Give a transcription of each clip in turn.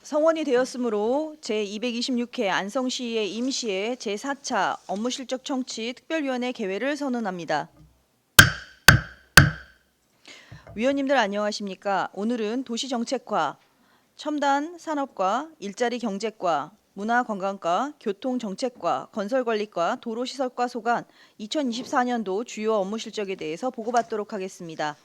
성원이 되었으므로 제226회 안성시의 임시의 제4차 업무실적 청취 특별위원회 개회를 선언합니다. 위원님들 안녕하십니까? 오늘은 도시정책과, 첨단 산업과, 일자리 경제과, 문화관광과, 교통정책과, 건설관리과, 도로시설과 소관 2024년도 주요 업무 실적에 대해서 보고받도록 하겠습니다.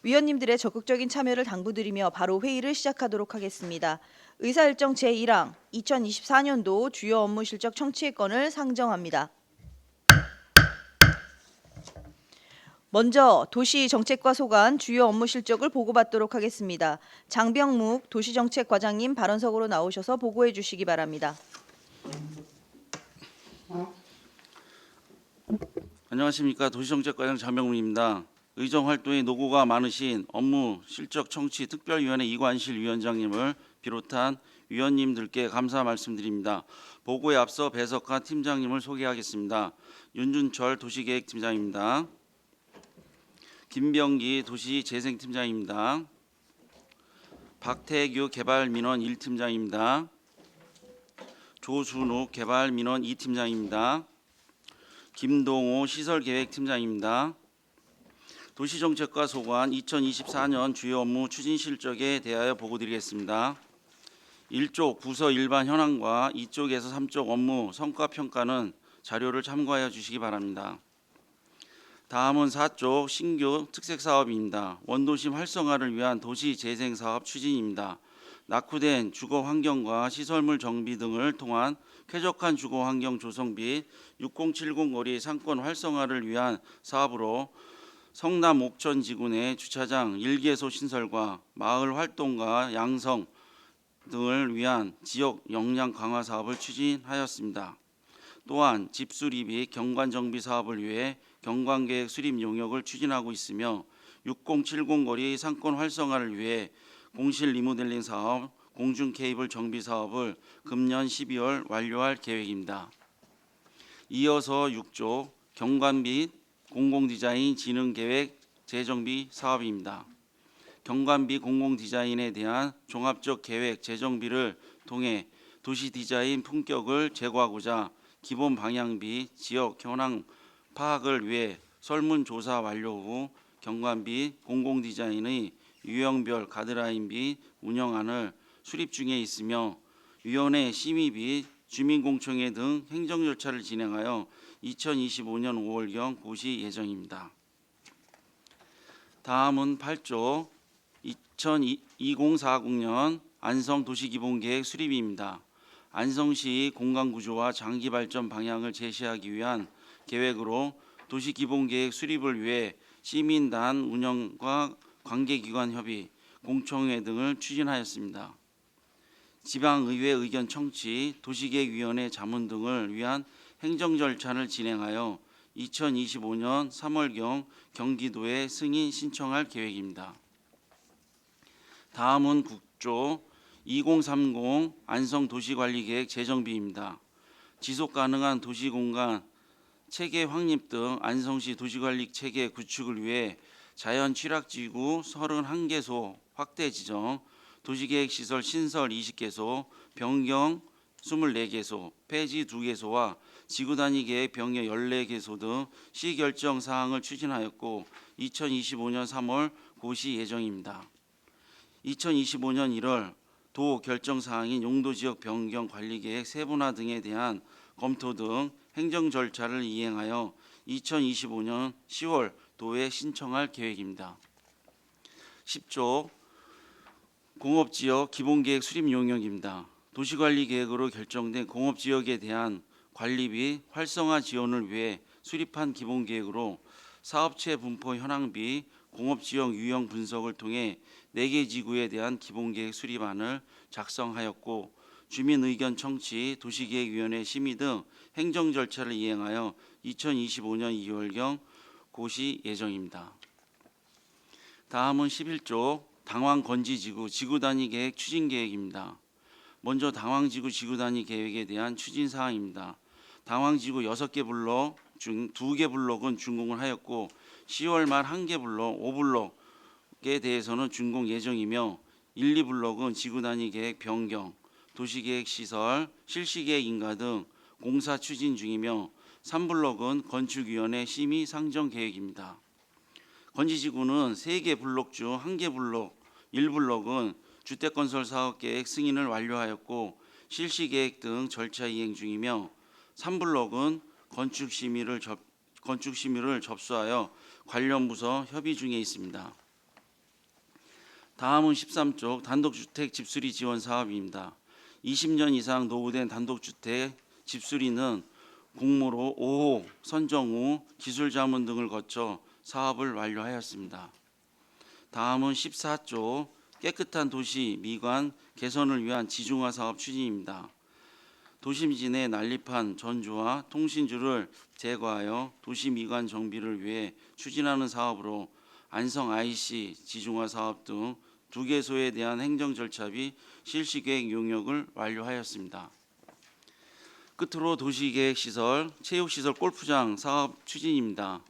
위원님들의 적극적인 참여를 당부드리며 바로 회의를 시작하도록 하겠습니다. 의사일정 제1항 2024년도 주요 업무 실적 청취의 건을 상정합니다. 먼저 도시정책과 소관 주요 업무 실적을 보고받도록 하겠습니다. 장병묵 도시정책과장님 발언석으로 나오셔서 보고해 주시기 바랍니다. 안녕하십니까. 도시정책과장 장병문입니다. 의정활동에 노고가 많으신 업무 실적 청취 특별위원회 이관실 위원장님을 비롯한 위원님들께 감사 말씀드립니다. 보고에 앞서 배석한 팀장님을 소개하겠습니다. 윤준철 도시계획팀장입니다. 김병기 도시재생팀장입니다. 박태규 개발민원 1팀장입니다. 조순욱 개발민원 2팀장입니다. 김동호 시설계획팀장입니다. 도시정책과 소관 2024년 주요 업무 추진 실적에 대하여 보고드리겠습니다. 1쪽 부서 일반 현황과 2쪽에서 3쪽 업무 성과평가는 자료를 참고하여 주시기 바랍니다. 다음은 4쪽 신규 특색사업입니다. 원도심 활성화를 위한 도시재생사업 추진입니다. 낙후된 주거환경과 시설물 정비 등을 통한 쾌적한 주거환경 조성 및 6070 거리 상권 활성화를 위한 사업으로 성남 옥천지구 내 주차장 1개소 신설과 마을 활동과 양성 등을 위한 지역 역량 강화 사업을 추진하였습니다. 또한 집수리 및 경관 정비 사업을 위해 경관계획 수립 용역을 추진하고 있으며 6070 거리 상권 활성화를 위해 공실 리모델링 사업, 공중 케이블 정비 사업을 금년 12월 완료할 계획입니다. 이어서 6조 경관 및 공공디자인 진흥계획 재정비 사업입니다. 경관 및 공공디자인에 대한 종합적 계획 재정비를 통해 도시 디자인 품격을 제고하고자 기본 방향 및 지역 현황 파악을 위해 설문조사 완료 후 경관 및 공공디자인의 유형별 가드라인 및 운영안을 수립 중에 있으며 위원회 심의 및 주민공청회 등 행정 절차를 진행하여 2025년 5월경 고시 예정입니다. 다음은 8조 2040년 안성도시기본계획 수립입니다. 안성시 공간구조와 장기발전 방향을 제시하기 위한 계획으로 도시기본계획 수립을 위해 시민단 운영과 관계기관 협의, 공청회 등을 추진하였습니다. 지방의회 의견 청취, 도시계획위원회 자문 등을 위한 행정 절차를 진행하여 2025년 3월경 경기도에 승인 신청할 계획입니다. 다음은 국조 2030 안성도시관리계획 재정비입니다. 지속가능한 도시공간 체계 확립 등 안성시 도시관리 체계 구축을 위해 자연 취락지구 31개소 확대 지정, 도시계획시설 신설 20개소, 변경 24개소, 폐지 2개소와 지구단위 계획 변경 14개소 등 시결정 사항을 추진하였고 2025년 3월 고시 예정입니다. 2025년 1월 도 결정 사항인 용도지역 변경 관리계획 세분화 등에 대한 검토 등 행정 절차를 이행하여 2025년 10월 도에 신청할 계획입니다. 10조 공업지역 기본계획 수립 용역입니다. 도시관리계획으로 결정된 공업지역에 대한 관리 및 활성화 지원을 위해 수립한 기본계획으로 사업체 분포 현황 및 공업지역 유형 분석을 통해 4개 지구에 대한 기본계획 수립안을 작성하였고 주민의견 청취, 도시계획위원회 심의 등 행정 절차를 이행하여 2025년 2월경 고시 예정입니다. 다음은 11조 당황건지지구 지구단위 계획 추진 계획입니다. 먼저 당황지구 지구단위 계획에 대한 추진 사항입니다. 당황지구 6개 블록 중 2개 블록은 준공을 하였고 10월 말 1개 블록 5블록에 대해서는 준공 예정이며 1, 2블록은 지구단위 계획 변경, 도시계획시설, 실시계획 인가 등 공사 추진 중이며 3블록은 건축위원회 심의 상정 계획입니다. 건지지구는 3개 블록 중 1개 블록, 1블록은 주택건설 사업계획 승인을 완료하였고 실시계획 등 절차 이행 중이며 3블록은 건축심의를 접수하여 관련 부서 협의 중에 있습니다. 다음은 13쪽 단독주택 집수리 지원 사업입니다. 20년 이상 노후된 단독주택 집수리는 공모로 5호 선정 후 기술자문 등을 거쳐 사업을 완료하였습니다. 다음은 14조 깨끗한 도시 미관 개선을 위한 지중화 사업 추진입니다. 도심진의 난립한 전조와 통신줄을 제거하여 도시 미관 정비를 위해 추진하는 사업으로 안성 IC 지중화 사업 등 2개소에 대한 행정 절차 및 실시계획 용역을 완료하였습니다. 끝으로 도시계획시설, 체육시설 골프장 사업 추진입니다.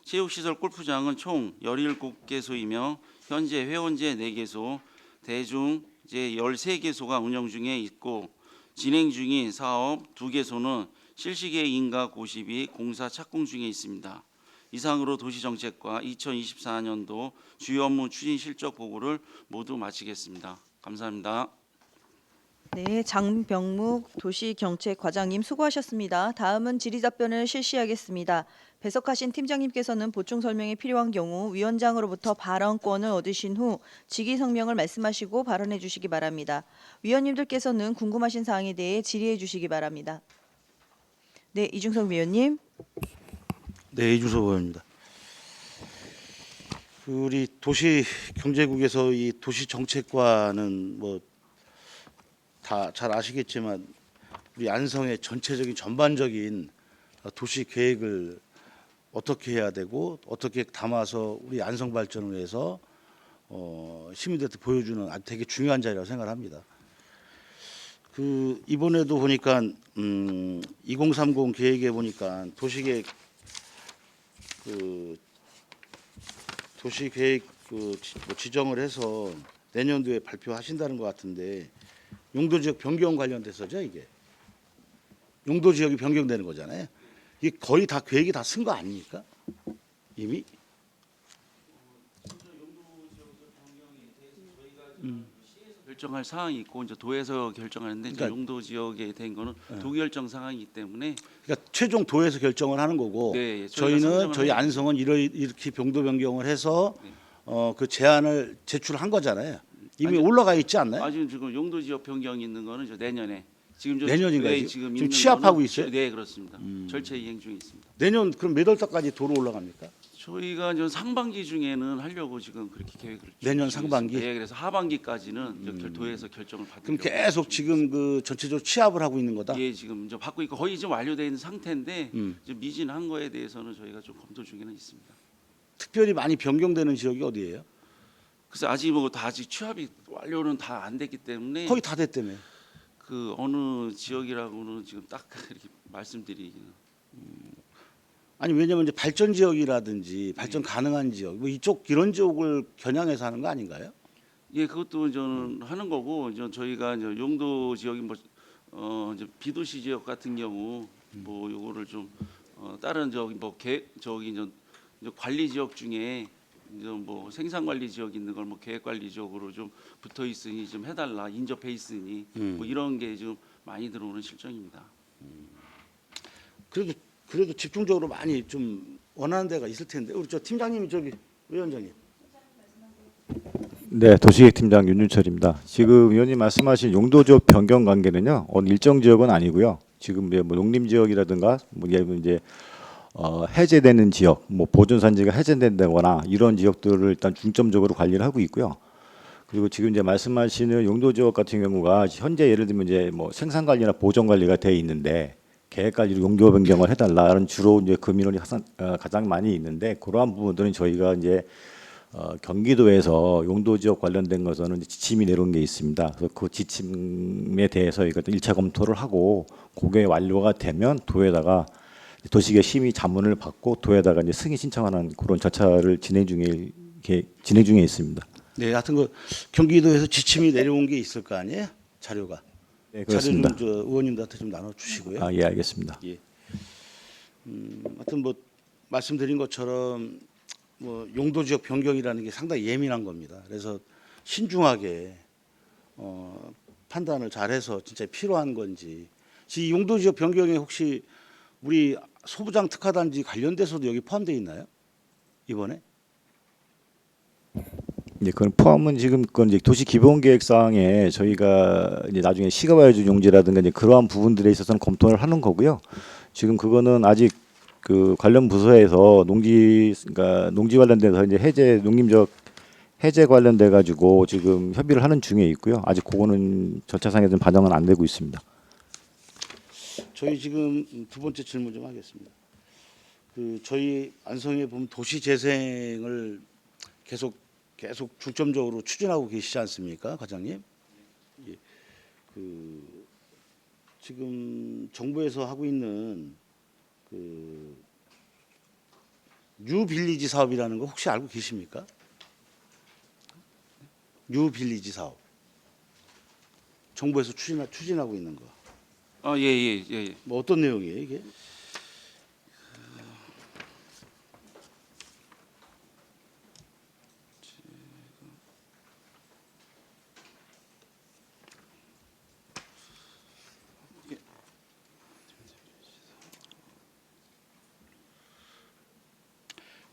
체육시설 골프장은 총 17개소이며 현재 회원제 4개소, 대중제 13개소가 운영 중에 있고 진행 중인 사업 2개소는 실시계획 인가 고시 및 공사 착공 중에 있습니다. 이상으로 도시정책과 2024년도 주요 업무 추진 실적 보고를 모두 마치겠습니다. 감사합니다. 네, 장병묵 도시경책과장님 수고하셨습니다. 다음은 질의답변을 실시하겠습니다. 배석하신 팀장님께서는 보충 설명이 필요한 경우 위원장으로부터 발언권을 얻으신 후 직위성명을 말씀하시고 발언해 주시기 바랍니다. 위원님들께서는 궁금하신 사항에 대해 질의해 주시기 바랍니다. 네, 이중석 위원님. 네, 이준석 의원입니다. 우리 도시경제국에서 이 도시정책과는 뭐 다 잘 아시겠지만 우리 안성의 전체적인 전반적인 도시 계획을 어떻게 해야 되고 어떻게 담아서 우리 안성 발전을 위해서 시민들한테 보여주는 아주 되게 중요한 자리라고 생각합니다. 그 이번에도 보니까 2030 계획에 보니까 도시계획 지정을 해서 내년도에 발표하신다는 것 같은데 용도지역 변경 관련돼서죠. 이게 용도지역이 변경되는 거잖아요. 이게 거의 다 계획이 다 쓴 거 아닙니까? 이미? 결정할 사항이 있고 이제 도에서 결정하는데 그러니까, 용도 지역에 된 거는 도결정 사항이기 때문에 그러니까 최종 도에서 결정을 하는 거고 네, 저희는 저희 안성은 이렇게 용도 변경을 해서 네. 그 제안을 제출한 거잖아요. 이미 아니, 올라가 있지 않나요? 아직 지금 용도 지역 변경이 있는 거는 이제 내년에 지금 내년인가요, 네, 지금? 있는 취합하고 거는 있어요? 네, 그렇습니다. 절차 이행 중에 있습니다. 내년 그럼 몇 월 달까지 도로 올라갑니까? 저희가 이제 상반기 중에는 하려고 지금 그렇게 계획을 내년 중에 상반기? 있습니다. 예, 그래서 하반기까지는 이제 도에서 결정을 그럼 받으려고 계속 지금 그 전체적으로 취합을 하고 있는 거다. 예, 지금 이제 받고 있고 거의 좀 완료되어 있는 상태인데 음. 이제 미진한 거에 대해서는 저희가 좀 검토 중에는 있습니다. 특별히 많이 변경되는 지역이 어디예요? 그래서 아직 뭐 다 아직 취합이 완료는 다 안 됐기 때문에 거의 다 됐다며. 그 어느 지역이라고는 지금 딱 이렇게 말씀드리기는 아니 왜냐면 이제 발전 지역이라든지 발전 가능한 지역 뭐 이쪽 이런 지역을 겨냥해서 하는 거 아닌가요? 예, 그것도 저는 하는 거고 이제 저희가 이제 용도 지역이 뭐 이제 비도시 지역 같은 경우 뭐 요거를 좀 다른 저기 뭐 계획 저기 이제 관리 지역 중에 이제 뭐 생산 관리 지역 있는 걸 뭐 계획 관리 지역으로 좀 붙어 있으니 좀 해달라 인접해 있으니 뭐 이런 게 좀 많이 들어오는 실정입니다. 그래도 집중적으로 많이 좀 원하는 데가 있을 텐데 우리 저 팀장님이 저기 위원장님. 네, 도시계획팀장 윤준철입니다. 지금 위원님 말씀하신 용도지역 변경 관계는요, 어느 일정 지역은 아니고요. 지금 뭐 농림지역이라든가 뭐 이제 해제되는 지역, 뭐 보존산지가 해제된다거나 이런 지역들을 일단 중점적으로 관리를 하고 있고요. 그리고 지금 이제 말씀하시는 용도지역 같은 경우가 현재 예를 들면 이제 뭐 생산관리나 보존관리가 돼 있는데 계획관리로 용도 변경을 해달라는 주로 이제 그 민원이 가장 많이 있는데 그러한 부분들은 저희가 이제 경기도에서 용도지역 관련된 것은 이제 지침이 내려온 게 있습니다. 그래서 그 지침에 대해서 이거 1차 검토를 하고 그게 완료가 되면 도에다가 도시계획 심의 자문을 받고 도에다가 이제 승인 신청하는 그런 절차를 진행 중에 있습니다. 네, 하여튼 그 경기도에서 지침이 내려온 게 있을 거 아니에요? 자료가. 네, 자료 좀 그렇습니다. 저 의원님들한테 좀 나눠 주시고요. 아, 예, 알겠습니다. 예. 하여튼 뭐 말씀드린 것처럼 뭐 용도 지역 변경이라는 게 상당히 예민한 겁니다. 그래서 신중하게 판단을 잘해서 진짜 필요한 건지. 이 용도 지역 변경에 혹시 우리 소부장 특화단지 관련돼서도 여기 포함되어 있나요? 이번에? 예, 그건 포함은 지금 그건 이제 도시 기본 계획상에 저희가 이제 나중에 시가와유주 용지라든가 이제 그러한 부분들에 있어서는 검토를 하는 거고요. 지금 그거는 아직 그 관련 부서에서 그러니까 농지 관련돼서 이제 농림적 해제 관련돼 가지고 지금 협의를 하는 중에 있고요. 아직 그거는 절차상에서는 반영은 안 되고 있습니다. 저희 지금 두 번째 질문 좀 하겠습니다. 그 저희 안성에 보면 도시 재생을 계속 중점적으로 추진하고 계시지 않습니까, 과장님? 예. 그 지금 정부에서 하고 있는 그 뉴빌리지 사업이라는 거 혹시 알고 계십니까? 뉴빌리지 사업. 정부에서 추진하고 있는 거. 예. 뭐 어떤 내용이에요, 이게?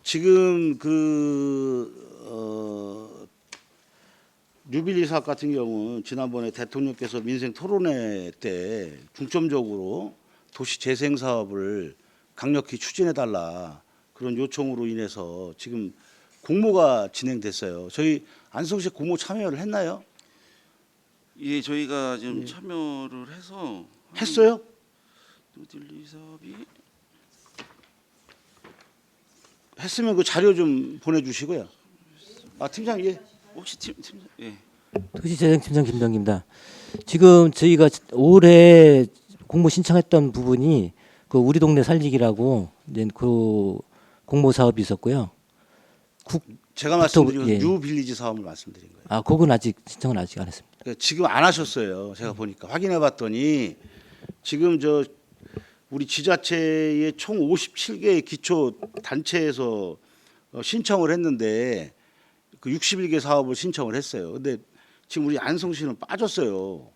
지금 뉴빌리 사업 같은 경우는 지난번에 대통령께서 민생 토론회 때 중점적으로 도시 재생 사업을 강력히 추진해 달라 그런 요청으로 인해서 지금 공모가 진행됐어요. 저희 안성시 공모 참여를 했나요? 예, 저희가 지금 참여를 해서 했어요? 뉴딜리 사업이 했으면 그 자료 좀 보내주시고요. 아 팀장 예. 혹시 예. 도시재생팀장 김병기입니다. 지금 저희가 올해 공모 신청했던 부분이 그 우리 동네 살리기라고 이제 그 공모 사업이 있었고요. 제가 말씀드린 건 예. 뉴빌리지 사업을 말씀드린 거예요. 아, 그건 신청은 아직 안 했습니다. 그러니까 지금 안 하셨어요. 제가 보니까 확인해봤더니 지금 저 우리 지자체의 총 57개의 기초 단체에서 신청을 했는데 그 61개 사업을 신청을 했어요. 근데 지금 우리 안성시는 빠졌어요.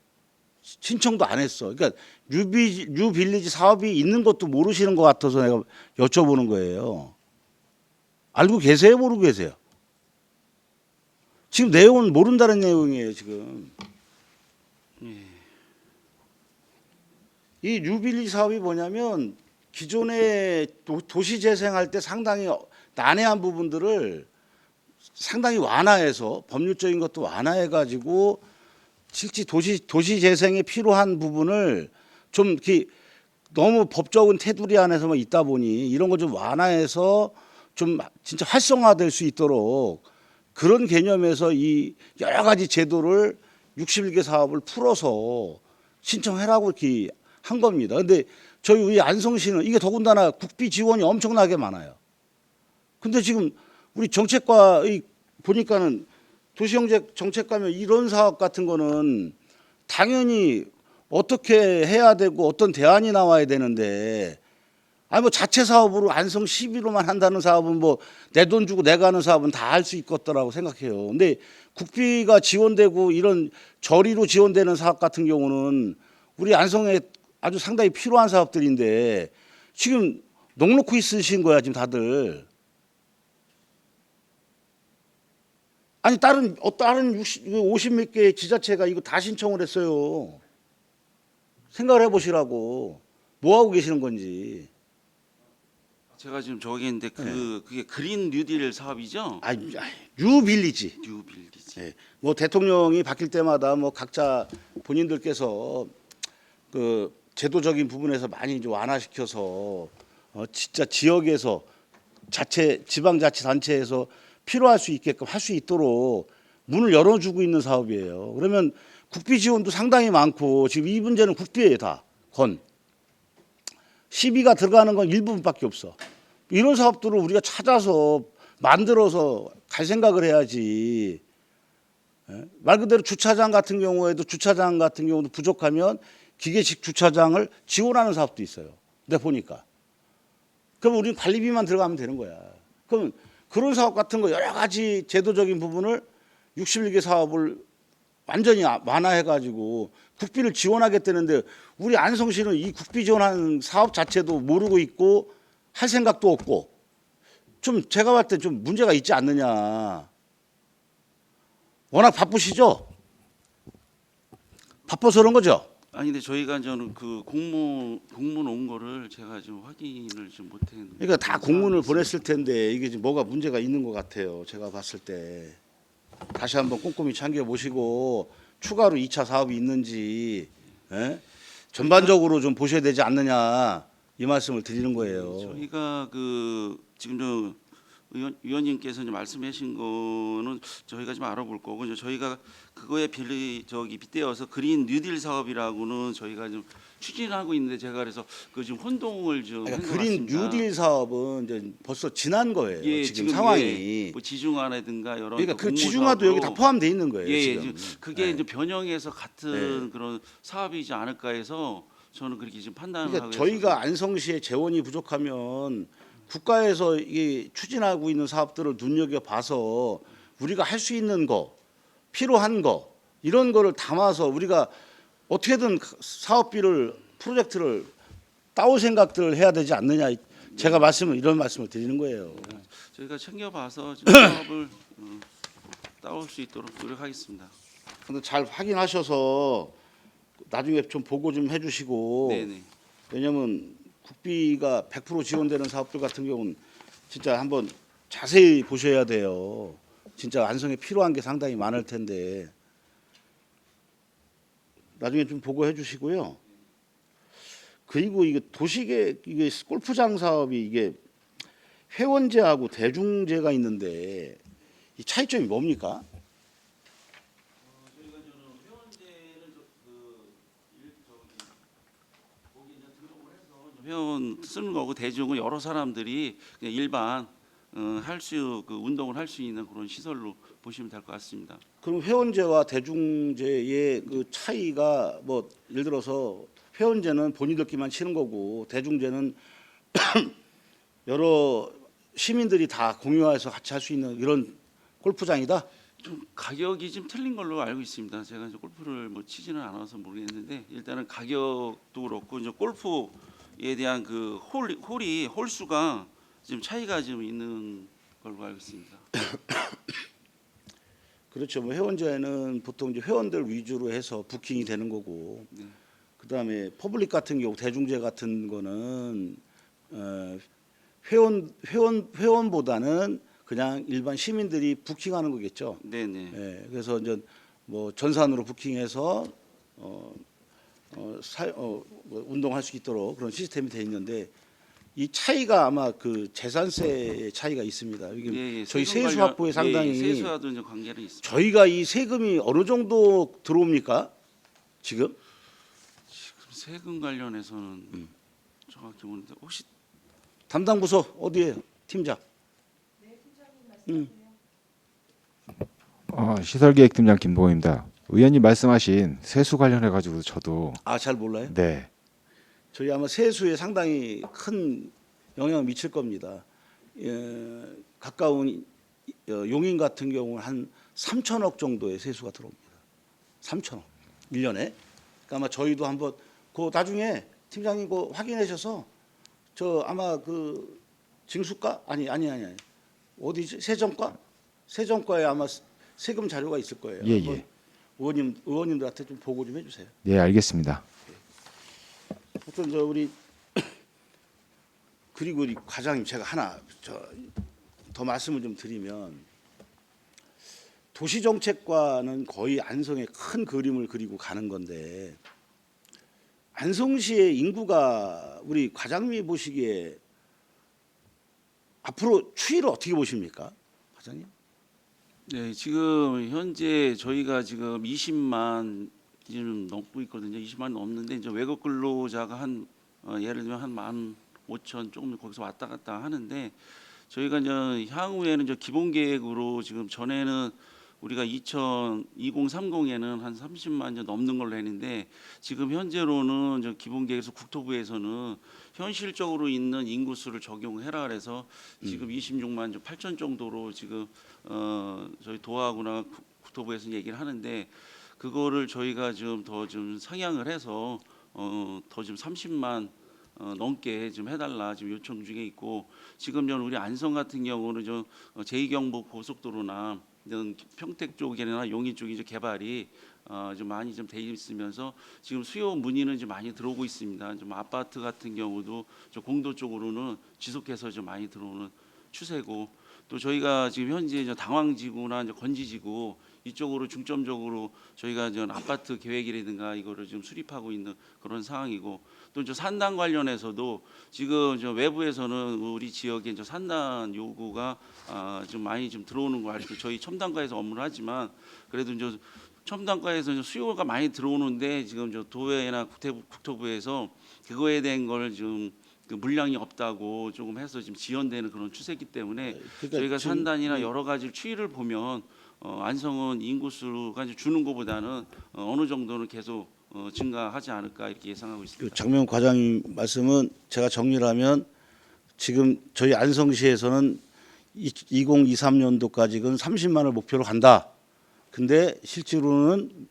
신청도 안 했어. 그러니까 뉴빌리지 사업이 있는 것도 모르시는 것 같아서 내가 여쭤보는 거예요. 알고 계세요? 모르고 계세요? 지금 내용은 모른다는 내용이에요. 지금. 이 뉴빌리지 사업이 뭐냐면 기존에 도시 재생할 때 상당히 난해한 부분들을 상당히 완화해서 법률적인 것도 완화해 가지고 실제 도시 재생에 필요한 부분을 좀 이렇게 너무 법적인 테두리 안에서만 있다 보니 이런 거 좀 완화해서 좀 진짜 활성화될 수 있도록 그런 개념에서 이 여러 가지 제도를 61개 사업을 풀어서 신청해라고 이렇게 한 겁니다. 근데 저희 우리 안성시는 이게 더군다나 국비 지원이 엄청나게 많아요. 근데 지금 우리 정책과 보니까는 도시경제 정책과면 이런 사업 같은 거는 당연히 어떻게 해야 되고 어떤 대안이 나와야 되는데 아니 뭐 자체 사업으로 안성 시비로만 한다는 사업은 뭐 내 돈 주고 내가 하는 사업은 다 할 수 있겠더라고 생각해요. 근데 국비가 지원되고 이런 저리로 지원되는 사업 같은 경우는 우리 안성에 아주 상당히 필요한 사업들인데 지금 넉넉히 있으신 거야 지금 다들. 아니 다른 50몇 개의 지자체가 이거 다 신청을 했어요. 생각을 해보시라고. 뭐 하고 계시는 건지. 제가 지금 저기 있는데 그게 그린 뉴딜 사업이죠? 뉴빌리지. 뉴빌리지. 예. 뭐 대통령이 바뀔 때마다 뭐 각자 본인들께서 그 제도적인 부분에서 많이 이제 완화시켜서 진짜 지역에서 지방자치단체에서 필요할 수 있게끔 할 수 있도록 문을 열어주고 있는 사업이에요. 그러면 국비 지원도 상당히 많고 지금 이 문제는 국비에 다 시비가 들어가는 건 일부분밖에 없어. 이런 사업들을 우리가 찾아서 만들어서 갈 생각을 해야지. 말 그대로 주차장 같은 경우에도 주차장 같은 경우도 부족하면 기계식 주차장을 지원하는 사업도 있어요. 내가 보니까. 그럼 우리는 관리비만 들어가면 되는 거야. 그럼 그런 사업 같은 거 여러 가지 제도적인 부분을 61개 사업을 완전히 완화해가지고 국비를 지원하겠다는데 우리 안성시는 이 국비 지원하는 사업 자체도 모르고 있고 할 생각도 없고 좀 제가 봤을 때 좀 문제가 있지 않느냐. 워낙 바쁘시죠? 바빠서 그런 거죠? 아니 근데 저희가 저는 그 공문 온 거를 제가 좀 확인을 좀 못했는데. 그러니까 다 공문을 보냈을 텐데 이게 지금 뭐가 문제가 있는 것 같아요. 제가 봤을 때 다시 한번 꼼꼼히 참겨 보시고 추가로 2차 사업이 있는지 전반적으로 좀 보셔야 되지 않느냐 이 말씀을 드리는 거예요. 저희가 그 지금 저 위원님께서 이제 말씀하신 거는 저희가 좀 알아볼 거고 이제 저희가 그거에 빗대어서 그린 뉴딜 사업이라고는 저희가 좀 추진하고 있는데 제가 그래서 그 지금 혼동을 좀 그러니까 한것 그린 같습니다. 뉴딜 사업은 이제 벌써 지난 거예요. 예, 지금 상황이. 예, 뭐 지중화라든가 여러 그러니까 그 공모 지중화도 여기 다 사업으로 포함돼 있는 거예요. 예, 지금. 그게 네. 이제 변형해서 같은 그런 사업이지 않을까 해서 저는 그렇게 지금 판단을 그러니까 하고 저희가 있어서. 안성시의 재원이 부족하면 국가에서 이게 추진하고 있는 사업들을 눈여겨 봐서 우리가 할 수 있는 거, 필요한 거 이런 거를 담아서 우리가 어떻게든 사업비를 프로젝트를 따올 생각들을 해야 되지 않느냐. 제가 이런 말씀을 드리는 거예요. 저희가 챙겨봐서 지금 사업을 따올 수 있도록 노력하겠습니다. 근데 잘 확인하셔서 나중에 좀 보고 좀 해주시고 네네. 왜냐하면 국비가 100% 지원되는 사업들 같은 경우는 진짜 한번 자세히 보셔야 돼요. 진짜 안성에 필요한 게 상당히 많을 텐데 나중에 좀 보고 해주시고요. 그리고 이게 도시계 이게 골프장 사업이 이게 회원제하고 대중제가 있는데 이 차이점이 뭡니까? 회원 쓰는 거고 대중은 여러 사람들이 그냥 일반 그 운동을 할 수 있는 그런 시설로 보시면 될 것 같습니다. 그럼 회원제와 대중제의 그 차이가 뭐 예를 들어서 회원제는 본인들끼리만 치는 거고 대중제는 여러 시민들이 다 공유해서 같이 할 수 있는 이런 골프장이다. 좀 가격이 좀 틀린 걸로 알고 있습니다. 제가 이제 골프를 뭐 치지는 않아서 모르겠는데 일단은 가격도 그렇고 이제 골프에 대한 그 홀수가 지금 차이가 좀 있는 걸로 알고 있습니다. 그렇죠. 뭐 회원제는 보통 이제 회원들 위주로 해서 부킹이 되는 거고, 네. 그다음에 퍼블릭 같은 경우 대중제 같은 거는 회원보다는 그냥 일반 시민들이 부킹하는 거겠죠. 네네. 예, 그래서 이제 뭐 전산으로 부킹해서 운동할 수 있도록 그런 시스템이 돼 있는데 이 차이가 아마 그 재산세의 차이가 있습니다. 이게 예, 저희 세금 세수 관련- 확보에 상당히 예, 세수와도 이제 관계는 있습니다. 저희가 이 세금이 어느 정도 들어옵니까? 지금? 세금 관련해서는 정확히 모르는데 혹시 담당 부서 어디에요? 팀장. 시설계획팀장 김동호입니다. 의원님 말씀하신 세수 관련해 가지고 저도 아, 잘 몰라요? 네. 저희 아마 세수에 상당히 큰 영향을 미칠 겁니다. 가까운 용인 같은 경우는 한 3천억 정도의 세수가 들어옵니다. 3천억 1년에. 그러니까 아마 저희도 한번 그 나중에 팀장님 그 확인하셔서 저 아마 그 징수과 아니 어디지 세정과에 아마 세금 자료가 있을 거예요. 예, 한번 예. 의원님들한테 좀 보고 좀 해주세요. 네, 알겠습니다. 하여튼 저 우리 그리고 우리 과장님 제가 하나 더 말씀을 좀 드리면 도시정책과는 거의 안성의 큰 그림을 그리고 가는 건데 안성시의 인구가 우리 과장님이 보시기에 앞으로 추이를 어떻게 보십니까, 과장님? 네, 지금 현재 저희가 지금 20만 지금 넘고 있거든요. 20만 넘는데 이제 외국 근로자가 한 예를 들면 한 15,000 조금 거기서 왔다 갔다 하는데 저희가 이제 향후에는 이제 기본 계획으로 지금 전에는 우리가 2030에는 한 30만 점 넘는 걸로 했는데 지금 현재로는 저 기본계획에서 국토부에서는 현실적으로 있는 인구수를 적용해라 그래서 지금 26만 점 8천 정도로 지금 저희 도하구나 국토부에서 얘기를 하는데 그거를 저희가 지금 더 좀 상향을 해서 더 지금 30만 넘게 좀 해달라 지금 요청 중에 있고 지금 전 우리 안성 같은 경우는 좀 제2경부 고속도로나 이런 평택 쪽이나 용인 쪽이 이제 개발이 좀 많이 좀 돼 있으면서 지금 수요 문의는 좀 많이 들어오고 있습니다. 좀 아파트 같은 경우도 저 공도 쪽으로는 지속해서 좀 많이 들어오는 추세고 또 저희가 지금 현재 저 당황지구나 이제 건지지구 이쪽으로 중점적으로 저희가 저 아파트 계획이라든가 이거를 좀 수립하고 있는 그런 상황이고 또 저 산단 관련해서도 지금 저 외부에서는 우리 지역에 저 산단 요구가 좀 많이 좀 들어오는 거 알고 저희 첨단과에서 업무를 하지만 그래도 이제 첨단과에서 수요가 많이 들어오는데 지금 저 도회나 국토부에서 그거에 대한 걸 좀 그 물량이 없다고 조금 해서 지금 지연되는 그런 추세이기 때문에 그러니까 저희가 지금 산단이나 여러 가지 추이를 보면 안성은 인구수가 이제 주는 것보다는 어느 정도는 계속 증가하지 않을까 이렇게 예상하고 그 있습니다. 장명 과장님 말씀은 제가 정리를 하면 지금 저희 안성시에서는 2023년도까지는 30만을 목표로 간다. 근데 실제로는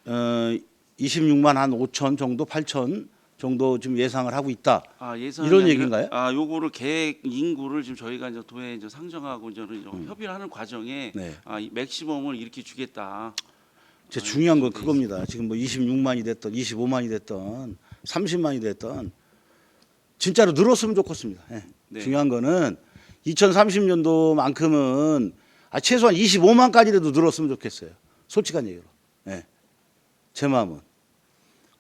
26만 한 5천 정도, 8천 정도 지금 예상을 하고 있다. 예산이 이런 아니라- 얘기인가요? 요거를 계획 인구를 지금 저희가 이제 도에 이제 상정하고 이제 협의를 하는 과정에 네. 이 맥시멈을 이렇게 주겠다. 제 중요한 건 그겁니다. 지금 뭐 26만이 됐던 25만이 됐던 30만이 됐던 진짜로 늘었으면 좋겠습니다. 예. 네. 중요한 거는 2030년도만큼은 최소한 25만까지라도 늘었으면 좋겠어요. 솔직한 얘기로. 예. 제 마음은.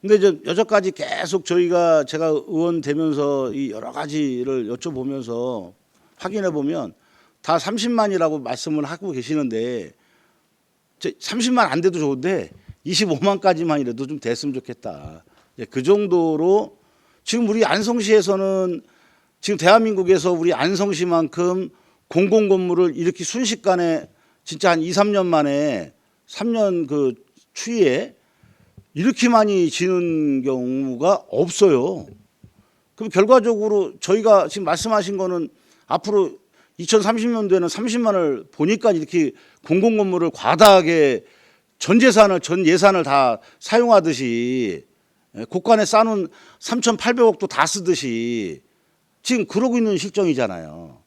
근데 이제 여태까지 계속 제가 의원 되면서 이 여러 가지를 여쭤보면서 확인해 보면 다 30만이라고 말씀을 하고 계시는데 30만 안 돼도 좋은데 25만까지만이라도 좀 됐으면 좋겠다. 그 정도로 지금 우리 안성시에서는 지금 대한민국에서 우리 안성시만큼 공공건물을 이렇게 순식간에 진짜 한 2, 3년 만에 3년 그 추이에 이렇게 많이 지는 경우가 없어요. 그럼 결과적으로 저희가 지금 말씀하신 거는 앞으로 2030년도에는 30만을 보니까 이렇게 공공건물을 과다하게 전 예산을 다 사용하듯이 국간에 쌓는 3,800억도 다 쓰듯이 지금 그러고 있는 실정이잖아요.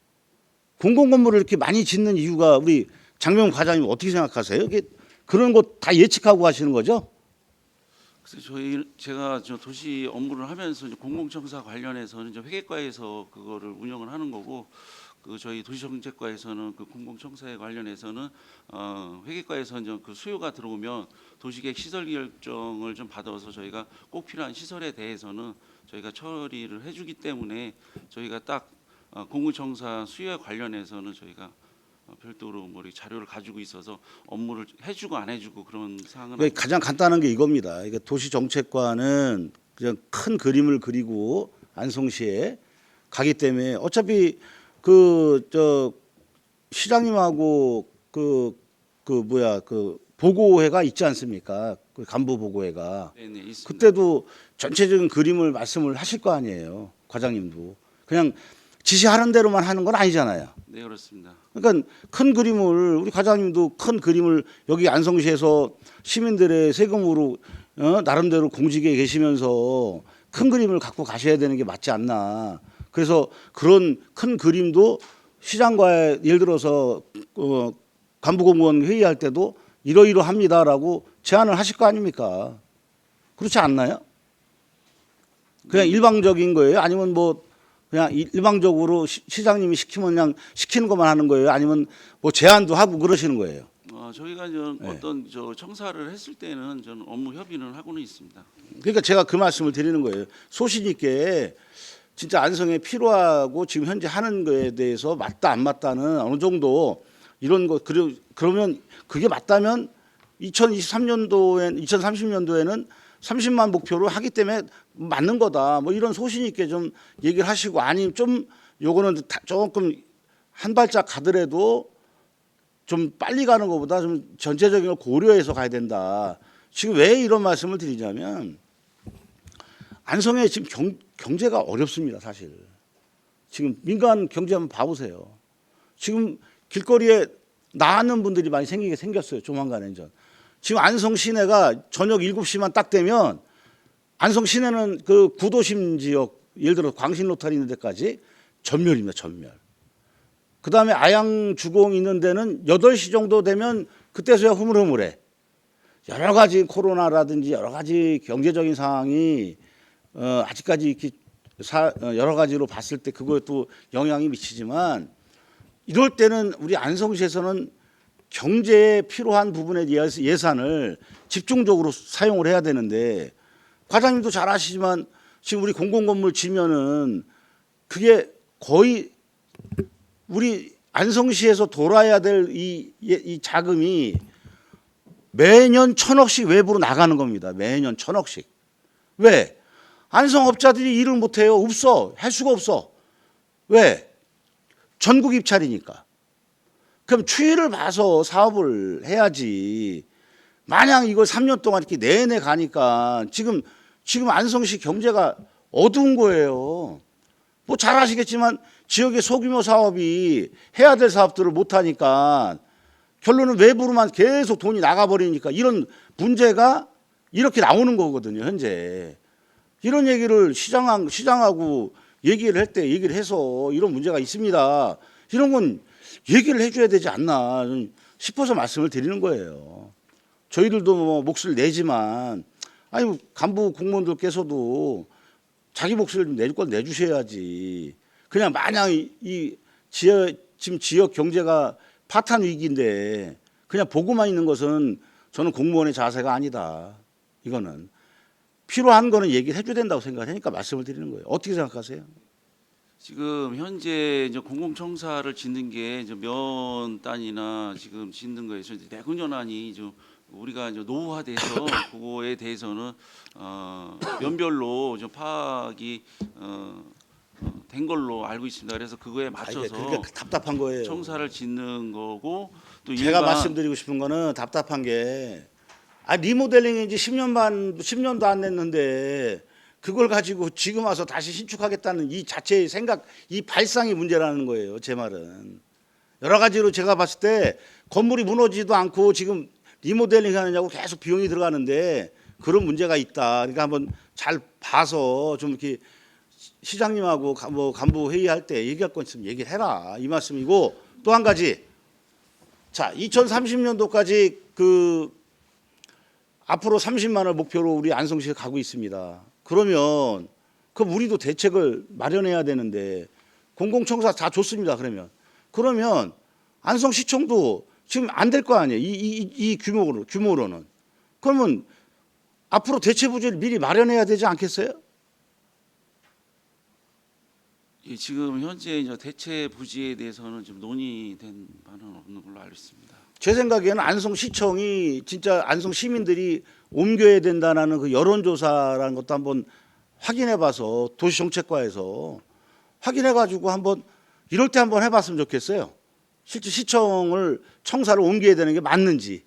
공공건물을 이렇게 많이 짓는 이유가 우리 장명 과장님 어떻게 생각하세요? 이게 그런 거 다 예측하고 하시는 거죠? 그래서 제가 저 도시 업무를 하면서 이제 공공청사 관련해서는 이제 회계과에서 그거를 운영을 하는 거고 그 저희 도시정책과에서는 그 공공청사에 관련해서는 회계과에서 이제 그 수요가 들어오면 도시계획 시설 결정을 좀 받아서 저희가 꼭 필요한 시설에 대해서는 저희가 처리를 해주기 때문에 저희가 딱 공공청사 수요에 관련해서는 저희가 별도로 뭐 이렇게 자료를 가지고 있어서 업무를 해주고 안 해주고 그런 사항은 그러니까 가장 간단한 게 이겁니다. 그러니까 도시정책과는 그냥 큰 그림을 그리고 안성시에 가기 때문에 어차피 시장님하고 그 보고회가 있지 않습니까? 그 간부 보고회가. 네네, 있습니다. 그때도 전체적인 그림을 말씀을 하실 거 아니에요. 과장님도. 그냥 지시하는 대로만 하는 건 아니잖아요. 네, 그렇습니다. 그러니까 큰 그림을 우리 과장님도 큰 그림을 여기 안성시에서 시민들의 세금으로 나름대로 공직에 계시면서 큰 그림을 갖고 가셔야 되는 게 맞지 않나. 그래서 그런 큰 그림도 시장과의 예를 들어서 간부공무원 회의할 때도 이러이러합니다라고 제안을 하실 거 아닙니까? 그렇지 않나요? 그냥 일방적인 거예요? 아니면 뭐 그냥 일방적으로 시장님이 시키면 그냥 시키는 것만 하는 거예요? 아니면 뭐 제안도 하고 그러시는 거예요? 저희가 어떤 청사를 했을 때는 저는 업무 협의는 하고는 있습니다. 그러니까 제가 그 말씀을 드리는 거예요. 소신 있게 진짜 안성에 필요하고 지금 현재 하는 거에 대해서 맞다 안 맞다는 어느 정도 이런 거 그러면 그게 맞다면 2030년도에는 30만 목표로 하기 때문에 맞는 거다. 뭐 이런 소신 있게 좀 얘기를 하시고 아니면 좀 요거는 조금 한 발짝 가더라도 좀 빨리 가는 것보다 좀 전체적인 걸 고려해서 가야 된다. 지금 왜 이런 말씀을 드리냐면 안성에 지금 경제가 어렵습니다, 사실. 지금 민간 경제 한번 봐보세요. 지금 길거리에 나가는 분들이 많이 생겼어요. 조만간에 전. 지금 안성 시내가 저녁 7시만 딱 되면 안성 시내는 그 구도심 지역 예를 들어 광신 로타리 있는 데까지 전멸입니다. 전멸. 그다음에 아양 주공 있는 데는 8시 정도 되면 그때서야 흐물흐물해. 여러 가지 코로나라든지 여러 가지 경제적인 상황이 아직까지 이렇게 여러 가지로 봤을 때 그것도 영향이 미치지만 이럴 때는 우리 안성시에서는 경제에 필요한 부분에 대해서 예산을 집중적으로 사용을 해야 되는데 과장님도 잘 아시지만 지금 우리 공공건물 지면은 그게 거의 우리 안성시에서 돌아야 될 이 자금이 매년 1,000억씩 외부로 나가는 겁니다. 매년 1,000억씩. 왜? 안성업자들이 일을 못해요. 없어. 할 수가 없어. 왜? 전국 입찰이니까. 그럼 추이를 봐서 사업을 해야지. 마냥 이걸 3년 동안 이렇게 내내 가니까 지금 안성시 경제가 어두운 거예요. 뭐 잘 아시겠지만 지역의 소규모 사업이 해야 될 사업들을 못 하니까 결론은 외부로만 계속 돈이 나가버리니까 이런 문제가 이렇게 나오는 거거든요, 현재. 이런 얘기를 시장하고 얘기를 할 때 얘기를 해서 이런 문제가 있습니다. 이런 건 얘기를 해줘야 되지 않나 싶어서 말씀을 드리는 거예요. 저희들도 뭐 몫을 내지만 아니 간부 공무원들께서도 자기 몫을 좀 내줄 건 내주셔야지. 그냥 마냥 지금 지역 경제가 파탄 위기인데 그냥 보고만 있는 것은 저는 공무원의 자세가 아니다. 이거는 필요한 거는 얘기를 해줘야 된다고 생각하니까 말씀을 드리는 거예요. 어떻게 생각하세요? 지금 현재 이제 공공청사를 짓는 게 이제 면 단위나 지금 짓는 거에서 이제 내근연한이 좀 우리가 이제 노후화돼서 그거에 대해서는 면별로 좀 파악이 된 걸로 알고 있습니다. 그래서 그거에 맞춰서 그러니까 답답한 거예요. 청사를 짓는 거고 또 제가 일반 말씀드리고 싶은 거는 답답한 게 리모델링이 이제 10년도 안 됐는데 그걸 가지고 지금 와서 다시 신축하겠다는 이 자체의 생각, 이 발상이 문제라는 거예요. 제 말은. 여러 가지로 제가 봤을 때 건물이 무너지지도 않고 지금 리모델링 하느냐고 계속 비용이 들어가는데 그런 문제가 있다. 그러니까 한번 잘 봐서 좀 이렇게 시장님하고 뭐 간부 회의할 때 얘기할 거 있으면 얘기를 해라. 이 말씀이고 또 한 가지. 자, 2030년도까지 그 앞으로 30만을 목표로 우리 안성시에 가고 있습니다. 그러면 그럼 우리도 대책을 마련해야 되는데 공공청사 다 좋습니다. 그러면 안성시청도 지금 안 될 거 아니에요. 이 규모로는. 그러면 앞으로 대체 부지를 미리 마련해야 되지 않겠어요? 예, 지금 현재 이제 대체 부지에 대해서는 좀 논의된 바는 없는 걸로 알고 있습니다. 제 생각에는 안성시청이 진짜 안성 시민들이 옮겨야 된다는 그 여론조사라는 것도 한번 확인해봐서 도시정책과에서 확인해가지고 한번 이럴 때 한번 해봤으면 좋겠어요. 실제 청사를 옮겨야 되는 게 맞는지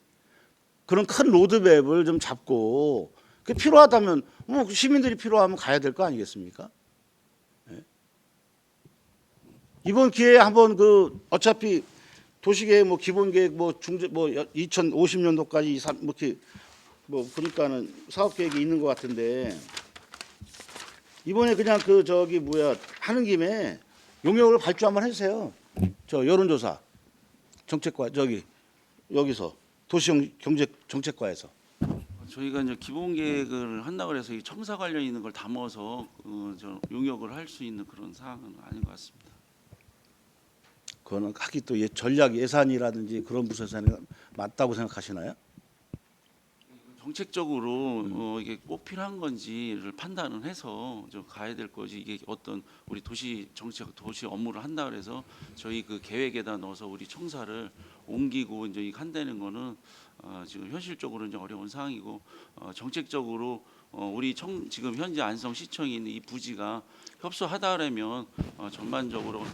그런 큰 로드맵을 좀 잡고 그 필요하다면 뭐 시민들이 필요하면 가야 될 거 아니겠습니까? 네. 이번 기회에 한번 그 어차피 도시계획 뭐 기본계획 뭐 2050년도까지 뭐 이렇게 뭐 보니까는 사업 계획이 있는 것 같은데 이번에 그냥 그 저기 하는 김에 용역을 발주 한번 해주세요. 저 여론조사 정책과 여기서 도시경제정책과에서 저희가 이제 기본 계획을 한다고 해서 이 청사 관련 있는 걸 담아서 저 용역을 할 수 있는 그런 사항은 아닌 것 같습니다. 그거는 하기 또 전략 예산이라든지 그런 부서에서는 맞다고 생각하시나요? 정책적으로 이게 꼭 필요한 건지를 판단을 해서 좀 가야 될 거지 이게 어떤 우리 도시 정책 도시 업무를 한다 그래서 저희 그 계획에다 넣어서 우리 청사를 옮기고 이제 한다는 거는 지금 현실적으로 이제 어려운 상황이고 정책적으로 우리 지금 현재 안성시청에 있는 이 부지가 협소하다라면 전반적으로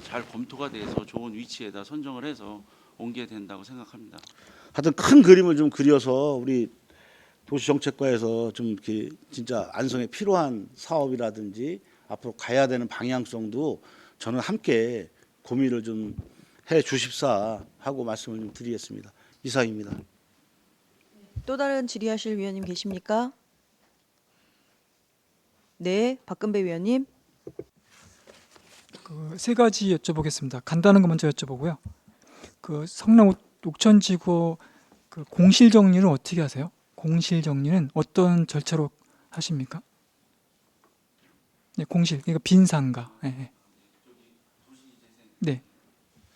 잘 검토가 돼서 좋은 위치에다 선정을 해서 옮겨야 된다고 생각합니다. 하여튼 큰 그림을 좀 그려서 우리 도시정책과에서 좀 이렇게 진짜 안성에 필요한 사업이라든지 앞으로 가야 되는 방향성도 저는 함께 고민을 좀 해 주십사 하고 말씀을 좀 드리겠습니다. 이상입니다. 또 다른 질의하실 위원님 계십니까? 네, 박근배 위원님. 세 가지 여쭤보겠습니다. 간단한 거 먼저 여쭤보고요. 성남 옥천지구 공실 정리는 어떻게 하세요? 공실 정리는 어떤 절차로 하십니까? 네, 공실 그러니까 빈 상가. 네. 네.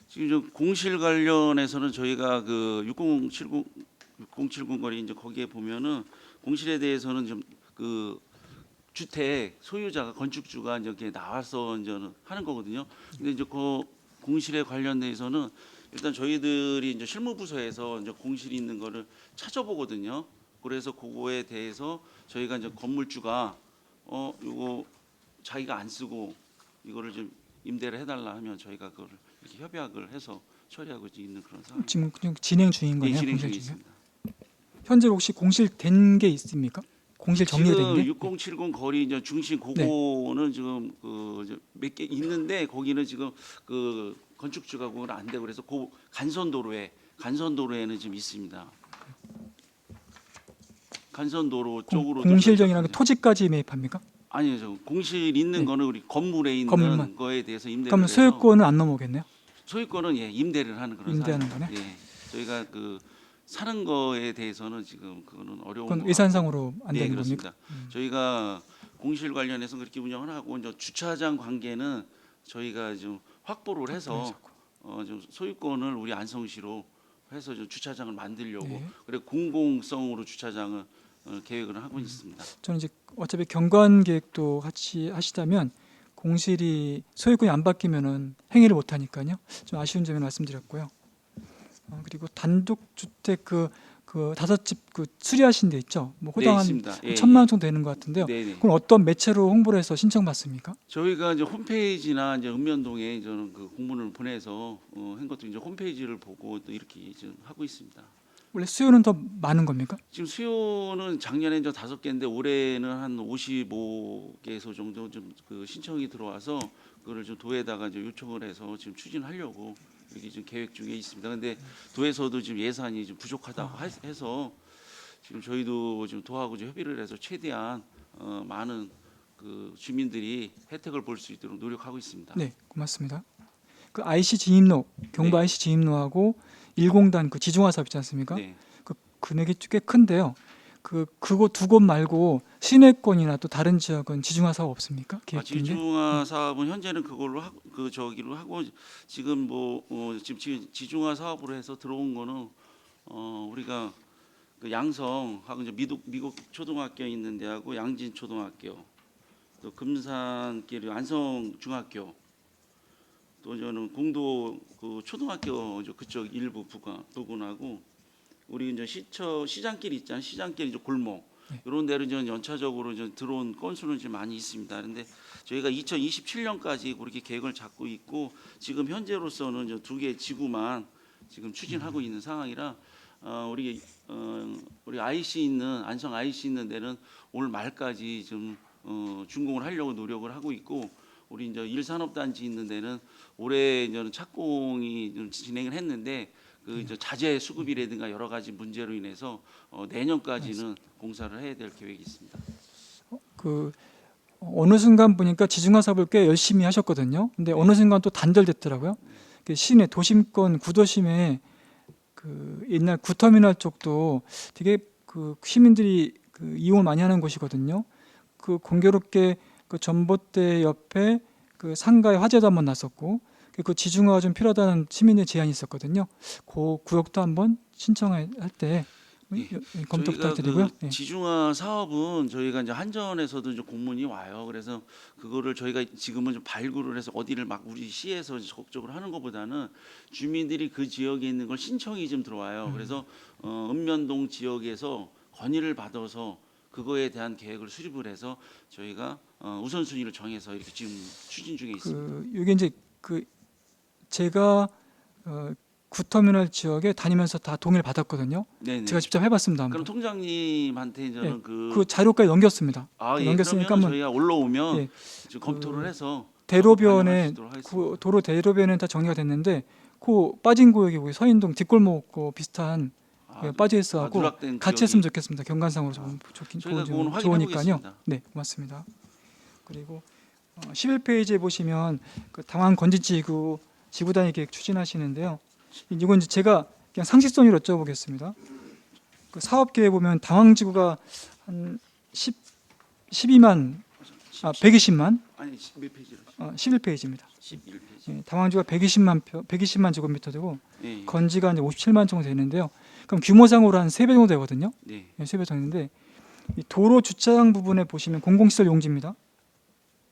지금 저 공실 관련해서는 저희가 그 6070 거리 이제 거기에 보면은 공실에 대해서는 좀 그 주택 소유자가 건축주가 이제 이렇게 나와서 이제 하는 거거든요. 근데 이제 그 공실에 관련돼서는 일단 저희들이 이제 실무부서에서 이제 공실이 있는 거를 찾아보거든요. 그래서 그거에 대해서 저희가 이제 건물주가 이거 자기가 안 쓰고 이거를 좀 임대를 해달라 하면 저희가 그거를 이렇게 협약을 해서 처리하고 있는 그런 상황입니다. 지금 그냥 진행 중인 거네요. 진행 중에 공실 중에. 있습니다. 현재 혹시 공실된 게 있습니까? 공실 정리된 지금 게? 6070 거리 이제 중심 그거는 지금 그 몇 개 있는데 거기는 지금 그 건축주가 그건 안 되고 그래서 그 간선도로에는 지금 있습니다. 간선도로 쪽으로 공실 정리라는 게 토지까지 매입합니까? 아니요, 저 공실 있는 네. 거는 우리 건물에 있는 건물만. 거에 대해서 임대를 그러면 해서 소유권은 안 넘어오겠네요. 소유권은 임대를 하는 그런 임대하는 상황입니다. 예, 저희가 그 사는 거에 대해서는 지금 그거는 어려운 그건 것 의산상으로 안 네, 되는 그렇습니다. 겁니까? 저희가 공실 관련해서 그렇게 운영을 하고 이제 주차장 관계는 저희가 좀 확보를 해서 좀 소유권을 우리 안성시로 해서 좀 주차장을 만들려고 네. 그래 공공성으로 주차장을 계획을 하고 있습니다. 저는 이제 어차피 경관 계획도 같이 하시다면 공실이 소유권이 안 바뀌면은 행위를 못 하니까요. 좀 아쉬운 점을 말씀드렸고요. 그리고 단독 주택 그 다섯 집 수리하신 데 있죠. 뭐 호당 네, 한 있습니다. 예, 1,000만 원 정도 되는 것 같은데요. 네, 네. 그건 어떤 매체로 홍보를 해서 신청받습니까? 저희가 이제 홈페이지나 이제 읍면동에 저는 그 공문을 보내서 한 것도 이제 홈페이지를 보고 또 이렇게 지금 하고 있습니다. 원래 수요는 더 많은 겁니까? 지금 수요는 작년에 이제 5개인데 올해는 한 55개소 정도 좀 그 신청이 들어와서 그거를 좀 도에다가 이제 요청을 해서 지금 추진하려고 이렇게 지금 계획 중에 있습니다. 근데 도에서도 지금 예산이 좀 부족하다고 해서 지금 저희도 지금 도하고 좀 협의를 해서 최대한 많은 그 주민들이 혜택을 볼 수 있도록 노력하고 있습니다. 네, 고맙습니다. 그 IC 진입로, 경부 네. IC 진입로하고 1공단 그 지중화 사업 있지 않습니까? 네. 그 금액이 꽤 큰데요. 그곳 두 곳 말고 시내권이나 또 다른 지역은 지중화 사업 없습니까? 계획된 게? 지중화 사업은 현재는 그걸로 저기로 하고 지금 지금 지중화 사업으로 해서 들어온 거는 우리가 그 양성하고 이제 미국 초등학교 있는 데하고 양진 초등학교 또 금산길 안성 중학교 또 저는 공도 그 초등학교 그쪽 일부 부근하고 우리 이제 시장길 있잖아요. 시장길 이제 골목 이런 데로 이제 연차적으로 이제 들어온 건수는 좀 많이 있습니다. 그런데 저희가 2027년까지 그렇게 계획을 잡고 있고 지금 현재로서는 이제 2개 지구만 지금 추진하고 있는 상황이라 우리 IC 있는 안성 IC 있는 데는 올 말까지 좀 준공을 하려고 노력을 하고 있고 우리 이제 1산업단지 있는 데는 올해 이제 착공이 좀 진행을 했는데 그 이제 자재 수급이라든가 여러 가지 문제로 인해서 내년까지는 공사를 해야 될 계획이 있습니다. 어느 순간 보니까 지중화 사업을 꽤 열심히 하셨거든요. 근데 어느 순간 또 단절됐더라고요. 그 시내 도심권 구도심에 그 옛날 구터미널 쪽도 되게 그 시민들이 그 이용을 많이 하는 곳이거든요. 그 공교롭게 그 전봇대 옆에 그 상가에 화재도 한번 났었고 그 지중화가 좀 필요하다는 시민의 제안이 있었거든요. 그 구역도 한번 신청할 때 검토 저희가 부탁드리고요. 그 지중화 사업은 저희가 이제 한전에서도 이제 공문이 와요. 그래서 그거를 저희가 지금은 좀 발굴을 해서 어디를 막 우리 시에서 적극적으로 하는 것보다는 주민들이 그 지역에 있는 걸 신청이 좀 들어와요. 그래서 읍면동 지역에서 건의를 받아서 그거에 대한 계획을 수립을 해서 저희가 우선순위를 정해서 이렇게 지금 추진 중에 있습니다. 이게 이제 제가 구터미널 지역에 다니면서 다 동의를 받았거든요. 네네. 제가 직접 해봤습니다. 그럼 한번. 통장님한테 저는 예, 그 그 자료까지 넘겼습니다. 예, 넘겼으니까 그러면 한번 저희가 올라오면 예, 좀 검토를 해서 반영할 수 대로변에 있도록 하겠습니다. 도로 대로변은 다 정리가 됐는데 그 빠진 구역이 거기 서인동 뒷골목 그 비슷한 빠져 있어갖고 누락된 같이 지역이- 했으면 좋겠습니다. 경관상으로 좀 저희가 그건 확인해 좋으니까요. 보겠습니다. 네, 고맙습니다. 그리고 11페이지에 보시면 그 당황 건진지구 지구 단위 계획 추진하시는데요. 이건 이제 제가 그냥 상식선으로 여쭤보겠습니다. 그 사업 계획 보면 당황지구가 한 12만 120만 아니 몇 페이지로? 11페이지입니다. 11페이지. 예, 당황지구가 120만 제곱미터 되고 예. 건지가 이제 57만 정도 되는데요. 그럼 규모상으로 한 3배 정도 되거든요. 네. 예, 3배 정도 되는데 이 도로 주차장 부분에 보시면 공공시설 용지입니다.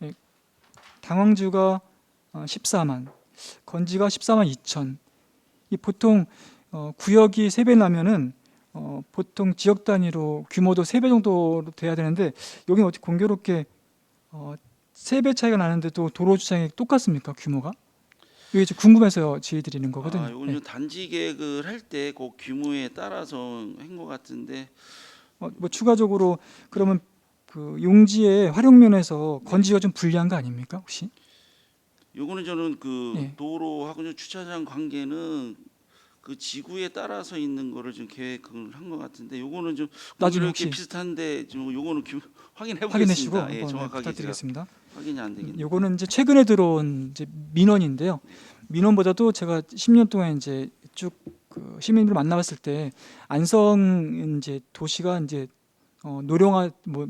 예, 당황지구가 14만, 건지가 14만 2천. 이 보통 구역이 3배 나면은 보통 지역 단위로 규모도 3배 정도 돼야 되는데 여기는 어떻게 공교롭게 3배 차이가 나는데도 도로 주차장이 똑같습니까? 규모가? 이게 좀 궁금해서 질의드리는 거거든요. 이건 네. 단지 계획을 할 때 그 규모에 따라서 한 것 같은데 뭐 추가적으로 그러면 그 용지의 활용면에서 건지가 좀 불리한 거 아닙니까? 혹시? 요거는 저는 그 예. 도로하고 주차장 관계는 그 지구에 따라서 있는 거를 좀 계획을 한 것 같은데 요거는 좀 나중에 이렇게 혹시 비슷한데 좀 요거는 확인해 확인하시고 보겠습니다. 예, 한번 정확하게 제가 부탁드리겠습니다. 확인이 안 되겠네요. 요거는 이제 최근에 들어온 이제 민원인데요. 민원보다도 제가 10년 동안 이제 쭉 그 시민들을 만나봤을 때 안성 이제 도시가 이제 노령화 뭐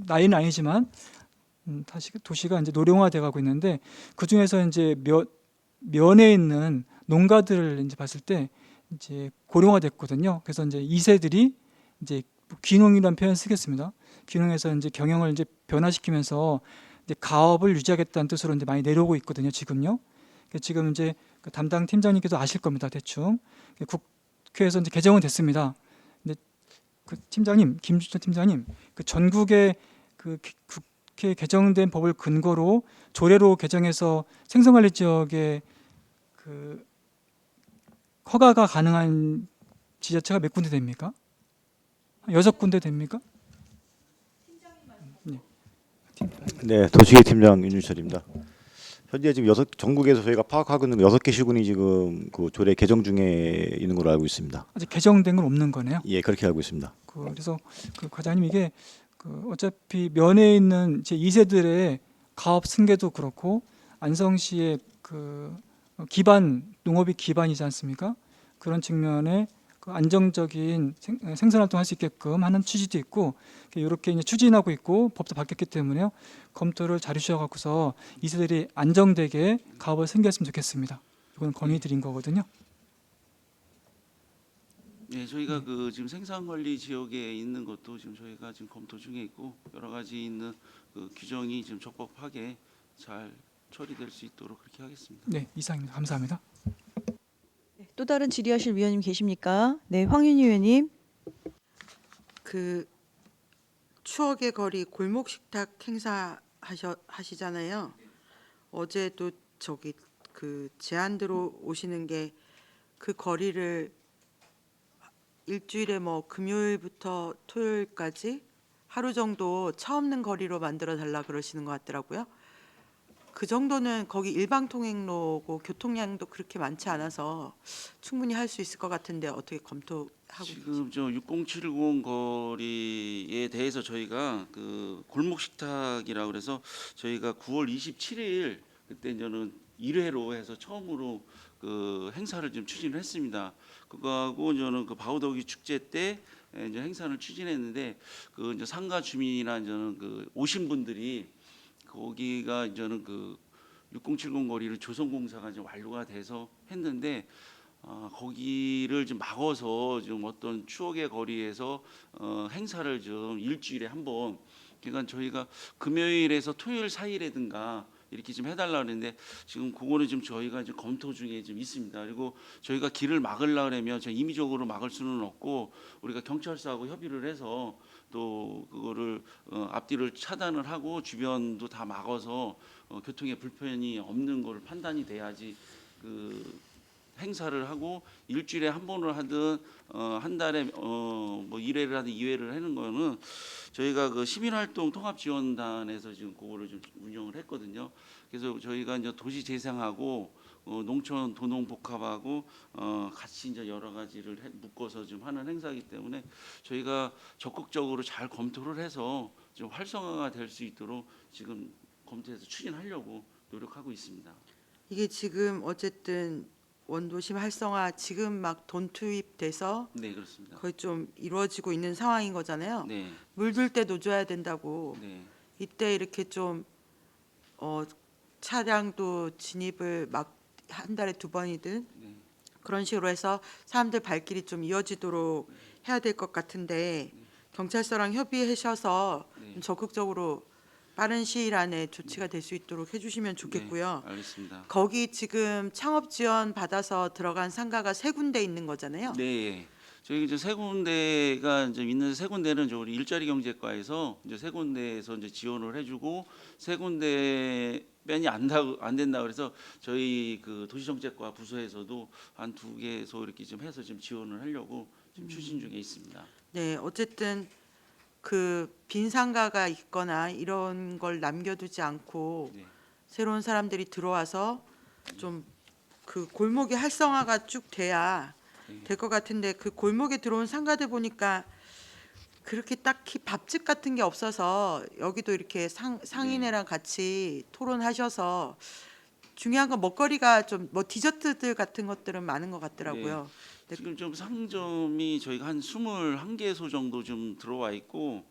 나이는 아니지만 다시 도시가 이제 노령화돼 가고 있는데 그 중에서 이제 면에 있는 농가들을 이제 봤을 때 이제 고령화됐거든요. 그래서 이제 2세들이 이제 귀농이라는 표현 쓰겠습니다. 귀농해서 이제 경영을 이제 변화시키면서 이제 가업을 유지하겠다는 뜻으로 이제 많이 내려오고 있거든요. 지금요. 지금 이제 그 담당 팀장님께서 아실 겁니다. 대충 국회에서 이제 개정은 됐습니다. 근데 그 팀장님, 김주천 팀장님, 그 전국의 그 국회 개정된 법을 근거로 조례로 개정해서 생성관리 지역에 그 허가가 가능한 지자체가 몇 군데 됩니까? 6군데 됩니까? 네, 도시계획 팀장 윤준철입니다. 현재 지금 전국에서 저희가 파악하고 있는 6개 시군이 지금 그 조례 개정 중에 있는 걸로 알고 있습니다. 아직 개정된 건 없는 거네요. 예, 그렇게 알고 있습니다. 그래서 그 과장님 이게 그 어차피 면에 있는 제 2세들의 가업 승계도 그렇고 안성시의 그 기반 농업이 기반이지 않습니까? 그런 측면에 그 안정적인 생산활동 할 수 있게끔 하는 취지도 있고 이렇게 이제 추진하고 있고 법도 바뀌었기 때문에요. 검토를 잘 해주셔 갖고서 2세들이 안정되게 가업을 승계했으면 좋겠습니다. 이건 건의드린 거거든요. 네, 저희가 그 지금 생산관리 지역에 있는 것도 지금 저희가 지금 검토 중에 있고 여러 가지 있는 그 규정이 지금 적법하게 잘 처리될 수 있도록 그렇게 하겠습니다. 네, 이상입니다. 감사합니다. 또 다른 질의하실 위원님 계십니까? 네, 황윤희 의원님. 그 추억의 거리 골목 식탁 행사 하시잖아요. 어제도 저기 그 제안 들어오시는 게 그 거리를 일주일에 뭐 금요일부터 토요일까지 하루 정도 차 없는 거리로 만들어 달라 그러시는 것 같더라고요. 그 정도는 거기 일방 통행로고 교통량도 그렇게 많지 않아서 충분히 할 수 있을 것 같은데 어떻게 검토하고 지금 저 6070 거리에 대해서 저희가 그 골목 식탁이라고 그래서 저희가 9월 27일 그때 저는 1회로 해서 처음으로 그 행사를 좀 추진을 했습니다. 그거하고 저는 그 바우더기 축제 때 이제 행사를 추진했는데 그 이제 상가 주민이나 저는 그 오신 분들이 거기가 저는 그 6070 거리를 조성공사가 이제 완료가 돼서 했는데 거기를 좀 막아서 좀 어떤 추억의 거리에서 행사를 좀 일주일에 한 번 그러니까 저희가 금요일에서 토요일 사이라든가 이렇게 좀 해달라 그랬는데 지금 그거는 좀 저희가 이제 검토 중에 좀 있습니다. 그리고 저희가 길을 막으려 그러면 저희 임의적으로 막을 수는 없고 우리가 경찰서하고 협의를 해서 또 그거를 앞뒤를 차단을 하고 주변도 다 막아서 교통에 불편이 없는 걸 판단이 돼야지 그 행사를 하고 일주일에 한 번을 하든 한 달에 뭐 1회를 하든 2회를 하는 거는 저희가 그 시민활동 통합지원단에서 지금 그거를 좀 운영을 했거든요. 그래서 저희가 이제 도시 재생하고 농촌 도농 복합하고 같이 이제 여러 가지를 묶어서 좀 하는 행사이기 때문에 저희가 적극적으로 잘 검토를 해서 좀 활성화가 될 수 있도록 지금 검토해서 추진하려고 노력하고 있습니다. 이게 지금 어쨌든 원도심 활성화 지금 막 돈 투입돼서 네, 그렇습니다. 거의 좀 이루어지고 있는 상황인 거잖아요. 네, 물들 때 노줘야 된다고. 네, 이때 이렇게 좀 차량도 진입을 막 한 달에 2번이든 네. 그런 식으로 해서 사람들 발길이 좀 이어지도록 해야 될 것 같은데 경찰서랑 협의하셔서 네. 좀 적극적으로 빠른 시일 안에 조치가 될 수 있도록 해주시면 좋겠고요. 네, 알겠습니다. 거기 지금 창업 지원 받아서 들어간 상가가 3군데 있는 거잖아요. 네, 저희 이제 세 군데가 이제 있는 세 군데는 저 우리 일자리 경제과에서 이제 세 군데에서 이제 지원을 해주고 세 군데 뺀이 안 된다 그래서 저희 그 도시정책과 부서에서도 한 2개소 이렇게 좀 해서 좀 지원을 하려고 지금 추진 중에 있습니다. 네, 어쨌든 그 빈 상가가 있거나 이런 걸 남겨두지 않고 네. 새로운 사람들이 들어와서 좀 그 골목이 활성화가 쭉 돼야 될 것 같은데 그 골목에 들어온 상가들 보니까 그렇게 딱히 밥집 같은 게 없어서 여기도 이렇게 상인회랑 같이 토론하셔서 중요한 건 먹거리가 좀 뭐 디저트들 같은 것들은 많은 것 같더라고요. 네. 지금 좀 상점이 저희가 한 21개소 정도 좀 들어와 있고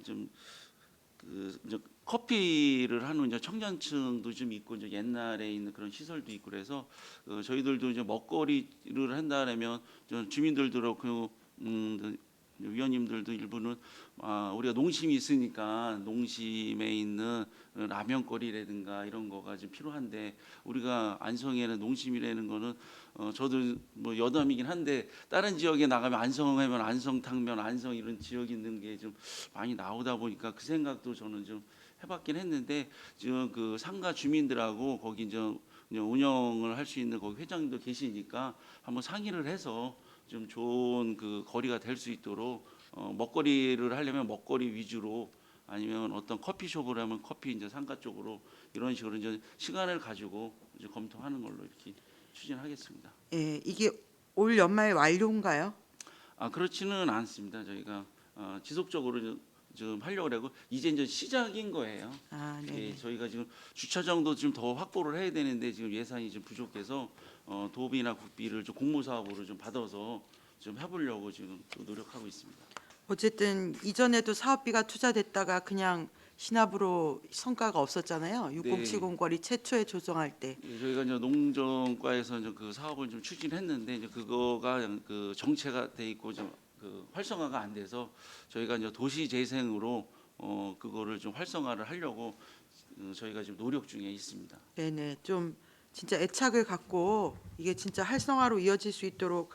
좀 그 이제 커피를 하는 이제 청년층도 좀 있고 이제 옛날에 있는 그런 시설도 있고 그래서 저희들도 이제 먹거리를 한다라면 주민들도 그렇고 위원님들도 일부는 우리가 농심이 있으니까 농심에 있는 라면거리라든가 이런 거가 좀 필요한데 우리가 안성에는 농심이라는 거는 저도 뭐 여담이긴 한데 다른 지역에 나가면 안성하면 안성탕면 안성 이런 지역이 있는 게 좀 많이 나오다 보니까 그 생각도 저는 좀 해봤긴 했는데 지금 그 상가 주민들하고 거기 이제 운영을 할 수 있는 거기 회장님도 계시니까 한번 상의를 해서 좀 좋은 그 거리가 될 수 있도록 먹거리를 하려면 먹거리 위주로 아니면 어떤 커피숍을 하면 커피 이제 상가 쪽으로 이런 식으로 이제 시간을 가지고 이제 검토하는 걸로 이렇게 추진하겠습니다. 예, 이게 올 연말 완료인가요? 그렇지는 않습니다. 저희가 지속적으로 좀 하려고 하고 이제 시작인 거예요. 네. 저희가 지금 주차장도 좀 더 확보를 해야 되는데 지금 예산이 좀 부족해서 도비나 국비를 좀 공모 사업으로 좀 받아서 좀 해보려고 지금 또 노력하고 있습니다. 어쨌든 이전에도 사업비가 투자됐다가 그냥 신압으로 성과가 없었잖아요. 6070 거리 최초에 조정할 때. 저희가 이제 농정과에서 이제 그 사업을 좀 추진했는데 이제 그거가 그 정체가 돼 있고 좀 그 활성화가 안 돼서 저희가 이제 도시 재생으로 그거를 좀 활성화를 하려고 저희가 지금 노력 중에 있습니다. 네네, 좀 진짜 애착을 갖고 이게 진짜 활성화로 이어질 수 있도록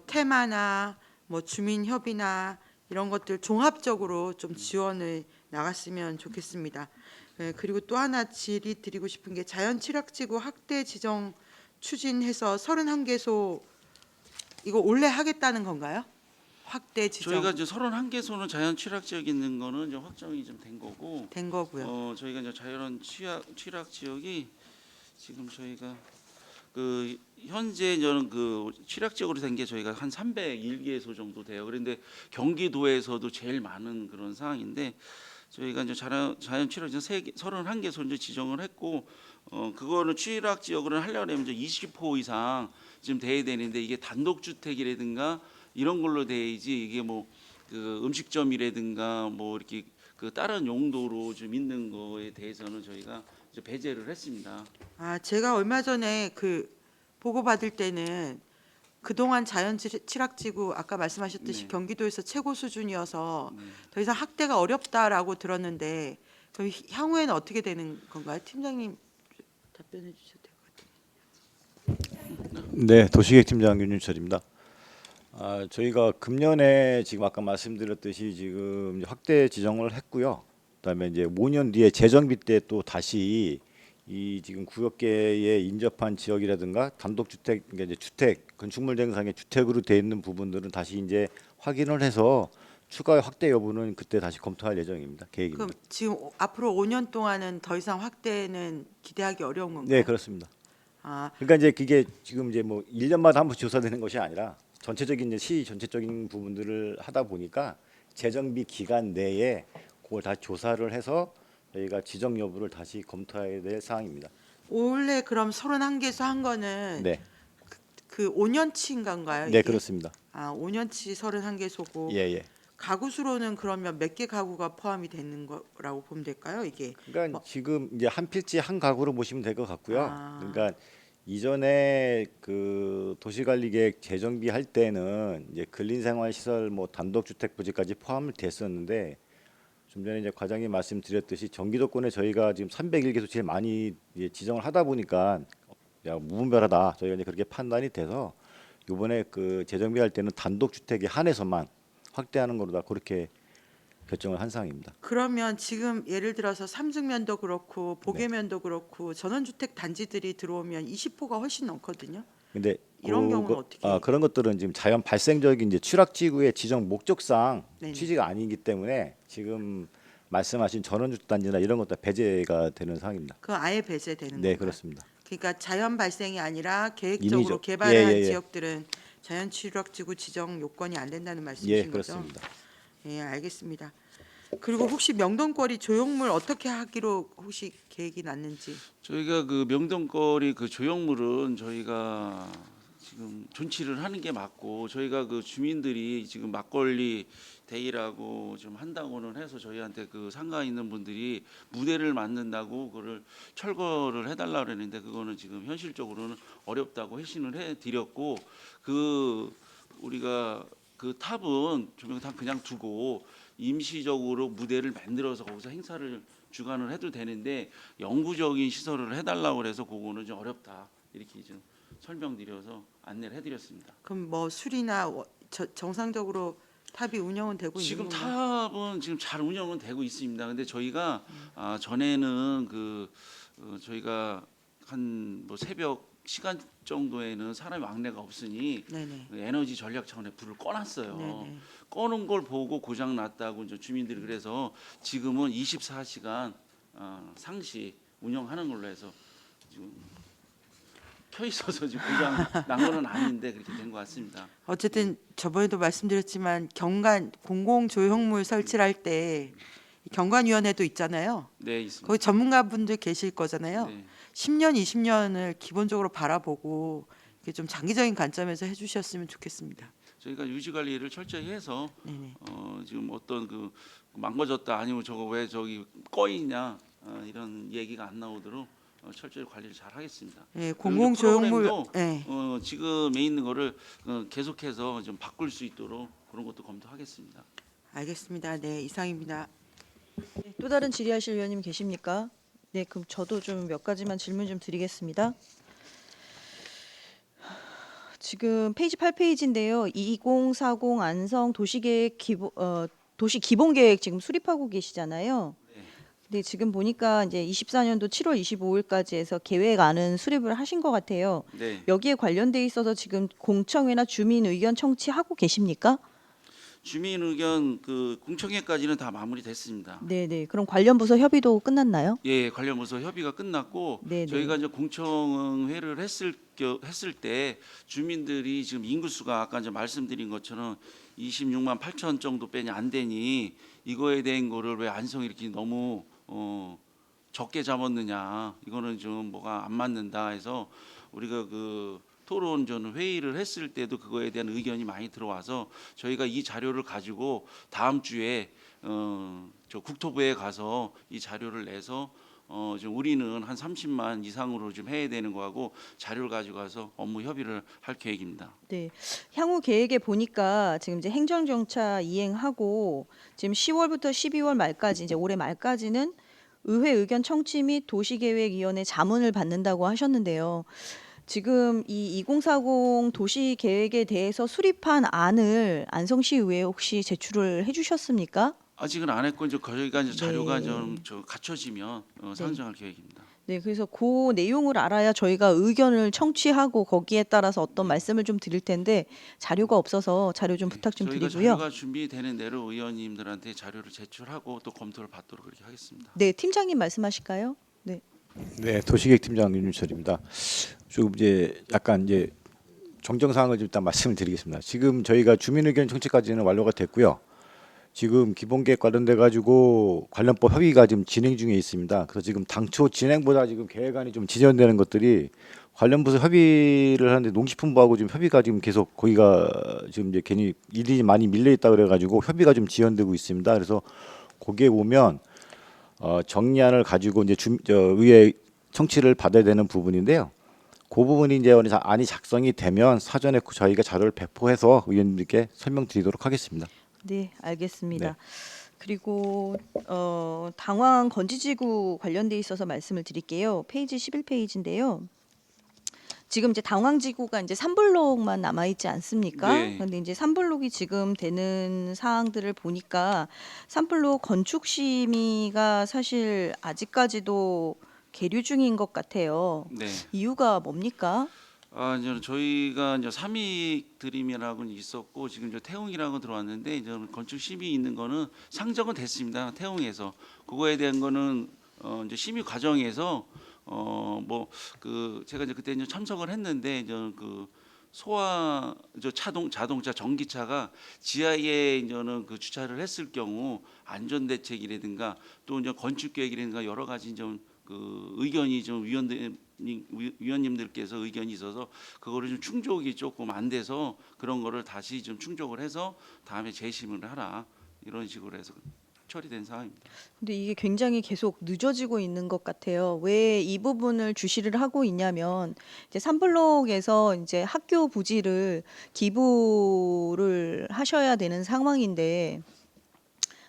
테마나 뭐 주민협의나 이런 것들 종합적으로 좀 지원을 나갔으면 좋겠습니다. 그리고 또 하나 질의드리고 싶은 게 자연취락지구 확대 지정 추진해서 31개소 이거 올해 하겠다는 건가요? 확대 지정 저희가 이제 31개소는 자연 취락 지역 있는 거는 이제 확정이 좀 된 거고 된 거고요. 저희가 이제 자연 취락 지역이 지금 저희가 그 현재 저는 그 취락 지역으로 된 게 저희가 한 301개소 정도 돼요. 그런데 경기도에서도 제일 많은 그런 상황인데 저희가 이제 자연 취락 지역 31개소 이제 지정을 했고 그거는 취락 지역으로 하려면 이제 20호 이상 지금 돼야 되는데 이게 단독 주택이라든가 이런 걸로 돼야지 이게 뭐 그 음식점이라든가 뭐 이렇게 그 다른 용도로 좀 있는 거에 대해서는 저희가 이제 배제를 했습니다. 제가 얼마 전에 그 보고 받을 때는 그동안 자연 취락지구 아까 말씀하셨듯이 네. 경기도에서 최고 수준이어서 네. 더 이상 확대가 어렵다라고 들었는데 그럼 향후에는 어떻게 되는 건가요? 팀장님 답변해 주셔도 될 것 같아요. 네, 도시계획팀장 윤윤철입니다. 저희가 금년에 지금 아까 말씀드렸듯이 지금 이제 확대 지정을 했고요. 그다음에 이제 5년 뒤에 재정비 때 또 다시 이 지금 구역계에 인접한 지역이라든가 단독주택, 그러니까 이제 주택 건축물 대상의 주택으로 돼 있는 부분들은 다시 이제 확인을 해서 추가 확대 여부는 그때 다시 검토할 예정입니다. 계획입니다. 그럼 지금 앞으로 5년 동안은 더 이상 확대는 기대하기 어려운 건가요? 네, 그렇습니다. 아, 그러니까 이제 그게 지금 이제 뭐 1년마다 한 번 조사되는 것이 아니라 전체적인 이제 시 전체적인 부분들을 하다 보니까 재정비 기간 내에 그걸 다 조사를 해서 저희가 지정 여부를 다시 검토해야 될 사항입니다. 원래 그럼 31개소 한 거는 네, 그 5년치인가요? 네 이게? 그렇습니다. 아, 5년치 31개소고 예, 예. 가구 수로는 그러면 몇 개 가구가 포함이 되는 거라고 보면 될까요? 이게 그러니까 뭐- 지금 이제 한 필지 한 가구로 보시면 될 것 같고요. 아. 그러니까 이전에 그 도시관리계획 재정비 할 때는 이제 근린생활시설 뭐 단독주택 부지까지 포함을 됐었는데 좀 전에 이제 과장님 말씀드렸듯이 전기도권에 저희가 지금 301개소 제일 많이 이제 지정을 하다 보니까 야, 무분별하다 저희가 이제 그렇게 판단이 돼서 이번에 그 재정비 할 때는 단독주택에 한해서만 확대하는 거로 다 그렇게 결정을 한 사항입니다. 그러면 지금 예를 들어서 삼중면도 그렇고 네. 보계면도 그렇고 전원주택 단지들이 들어오면 20호가 훨씬 넘거든요. 근데 이런 경우는 어떻게 해요? 그런 것들은 지금 자연 발생적인 이제 추락지구의 지정 목적상 네네. 취지가 아니기 때문에 지금 말씀하신 전원주택 단지나 이런 것도 배제가 되는 사항입니다. 그 아예 배제되는 네, 건가요? 그렇습니다. 그러니까 자연 발생이 아니라 계획적으로 인위적. 개발한 예, 예, 예. 지역들은 자연 추락지구 지정 요건이 안 된다는 예, 말씀이신 거죠? 그렇습니다. 예, 알겠습니다. 그리고 혹시 명동거리 조형물 어떻게 하기로 혹시 계획이 났는지? 저희가 그 명동거리 그 조형물은 저희가 지금 존치를 하는 게 맞고 저희가 그 주민들이 지금 막걸리 데이라고 좀 한다고는 해서 저희한테 그 상가 있는 분들이 무대를 만든다고 그걸 철거를 해달라 그랬는데 그거는 지금 현실적으로는 어렵다고 회신을 해드렸고 그 우리가 그 탑은 조명탑 그냥 두고 임시적으로 무대를 만들어서 거기서 행사를 주관을 해도 되는데 영구적인 시설을 해달라고 그래서 그거는 좀 어렵다 이렇게 좀 설명드려서 안내를 해드렸습니다. 그럼 뭐 수리나 정상적으로 탑이 운영은 되고 지금 있는 건가요? 탑은 지금 잘 운영은 되고 있습니다. 근데 저희가 전에는 저희가 한 뭐 새벽 시간 정도에는 사람이 왕래가 없으니 네네. 에너지 전략 차원에 불을 꺼놨어요. 네네. 꺼는 걸 보고 고장 났다고 이제 주민들이 그래서 지금은 24시간 상시 운영하는 걸로 해서 지금 켜 있어서 지금 고장 난 거는 아닌데 그렇게 된 것 같습니다. 어쨌든 저번에도 말씀드렸지만 경관 공공조형물 설치를 할 때 경관위원회도 있잖아요. 네, 있습니다. 거기 전문가분들 계실 거잖아요. 네. 10년, 20년을 기본적으로 바라보고 이렇게 좀 장기적인 관점에서 해주셨으면 좋겠습니다. 저희가 유지 관리를 철저히 해서 네네. 지금 어떤 그 망가졌다 아니면 저거 왜 저기 꺼 있냐 이런 얘기가 안 나오도록 철저히 관리를 잘 하겠습니다. 예, 그리고 공공조형물 프로그램도 예. 지금에 있는 거를 계속해서 좀 바꿀 수 있도록 그런 것도 검토하겠습니다. 알겠습니다. 네, 이상입니다. 네, 또 다른 질의하실 의원님 계십니까? 네, 그럼 저도 좀 몇 가지만 질문 좀 드리겠습니다. 지금 페이지 8페이지인데요. 2040 안성 도시 기본 계획 지금 수립하고 계시잖아요. 네. 근데 지금 보니까 이제 24년도 7월 25일까지 해서 계획안은 수립을 하신 것 같아요. 네. 여기에 관련돼 있어서 지금 공청회나 주민 의견 청취하고 계십니까? 주민 의견 그 공청회까지는 다 마무리됐습니다. 네, 네. 그럼 관련 부서 협의도 끝났나요? 예, 관련 부서 협의가 끝났고 네, 네. 저희가 이제 공청회를 했을 때 주민들이 지금 인구수가 아까 이제 말씀드린 것처럼 26만 8천 정도 빼니 안 되니 이거에 대한 거를 왜 안성이 이렇게 너무 적게 잡았느냐 이거는 좀 뭐가 안 맞는다 해서 우리가 그 토론전 회의를 했을 때도 그거에 대한 의견이 많이 들어와서 저희가 이 자료를 가지고 다음 주에 저 국토부에 가서 이 자료를 내서 지금 우리는 한 30만 이상으로 좀 해야 되는 거하고 자료를 가지고 가서 업무 협의를 할 계획입니다. 네. 향후 계획에 보니까 지금 이제 행정정차 이행하고 지금 10월부터 12월 말까지 이제 올해 말까지는 의회 의견 청취 및 도시계획위원회 자문을 받는다고 하셨는데요. 지금 이 2040 도시계획에 대해서 수립한 안을 안성시의회에 혹시 제출을 해주셨습니까? 아직은 안 했고 이제 저희가 이제 자료가 네. 좀 갖춰지면 상정할 계획입니다. 네, 그래서 그 내용을 알아야 저희가 의견을 청취하고 거기에 따라서 어떤 말씀을 좀 드릴 텐데 자료가 없어서 자료 좀 부탁 좀 저희가 드리고요. 자료가 준비되는 대로 의원님들한테 자료를 제출하고 또 검토를 받도록 그렇게 하겠습니다. 네, 팀장님 말씀하실까요? 네. 네, 도시계획팀장 윤윤철입니다. 좀 이제 약간 이제 정정 사항을 좀 일단 말씀을 드리겠습니다. 지금 저희가 주민의견 청취까지는 완료가 됐고요. 지금 기본계획 관련돼 가지고 관련법 협의가 지금 진행 중에 있습니다. 그래서 지금 당초 진행보다 지금 계획안이 좀 지연되는 것들이 관련 부서 협의를 하는데 농식품부하고 지금 협의가 지금 계속 거기가 지금 이제 괜히 일이 많이 밀려 있다 그래 가지고 협의가 좀 지연되고 있습니다. 그래서 거기에 보면 정리안을 가지고 이제 의회 청취를 받아야 되는 부분인데요. 그 부분이 이제 안이 작성이 되면 사전에 저희가 자료를 배포해서 의원님들께 설명드리도록 하겠습니다. 네, 알겠습니다. 네. 그리고 당황 건지지구 관련돼 있어서 말씀을 드릴게요. 페이지 11페이지인데요. 지금 이제 당황지구가 이제 3블록만 남아 있지 않습니까? 네. 그런데 이제 3블록이 지금 되는 사항들을 보니까 3블록 건축 심의가 사실 아직까지도 계류 중인 것 같아요. 네. 이유가 뭡니까? 이제 저희가 이제 삼익 드림이라고 있었고 지금 이제 태웅이라고 들어왔는데 이제 건축 심의 있는 거는 상정은 됐습니다. 태웅에서 그거에 대한 거는 이제 심의 과정에서 뭐 그 제가 이제 그때 이제 참석을 했는데 이제 그 소화 자동차 전기차가 지하에 이제는 그 주차를 했을 경우 안전 대책이라든가 또 이제 건축 계획이라든가 여러 가지 좀 그 의견이 좀 위원님들께서 의견이 있어서 그거를 좀 충족이 조금 안 돼서 그런 거를 다시 좀 충족을 해서 다음에 재심을 하라 이런 식으로 해서 처리된 상황입니다. 근데 이게 굉장히 계속 늦어지고 있는 것 같아요. 왜 이 부분을 주시를 하고 있냐면 이제 3블록에서 이제 학교 부지를 기부를 하셔야 되는 상황인데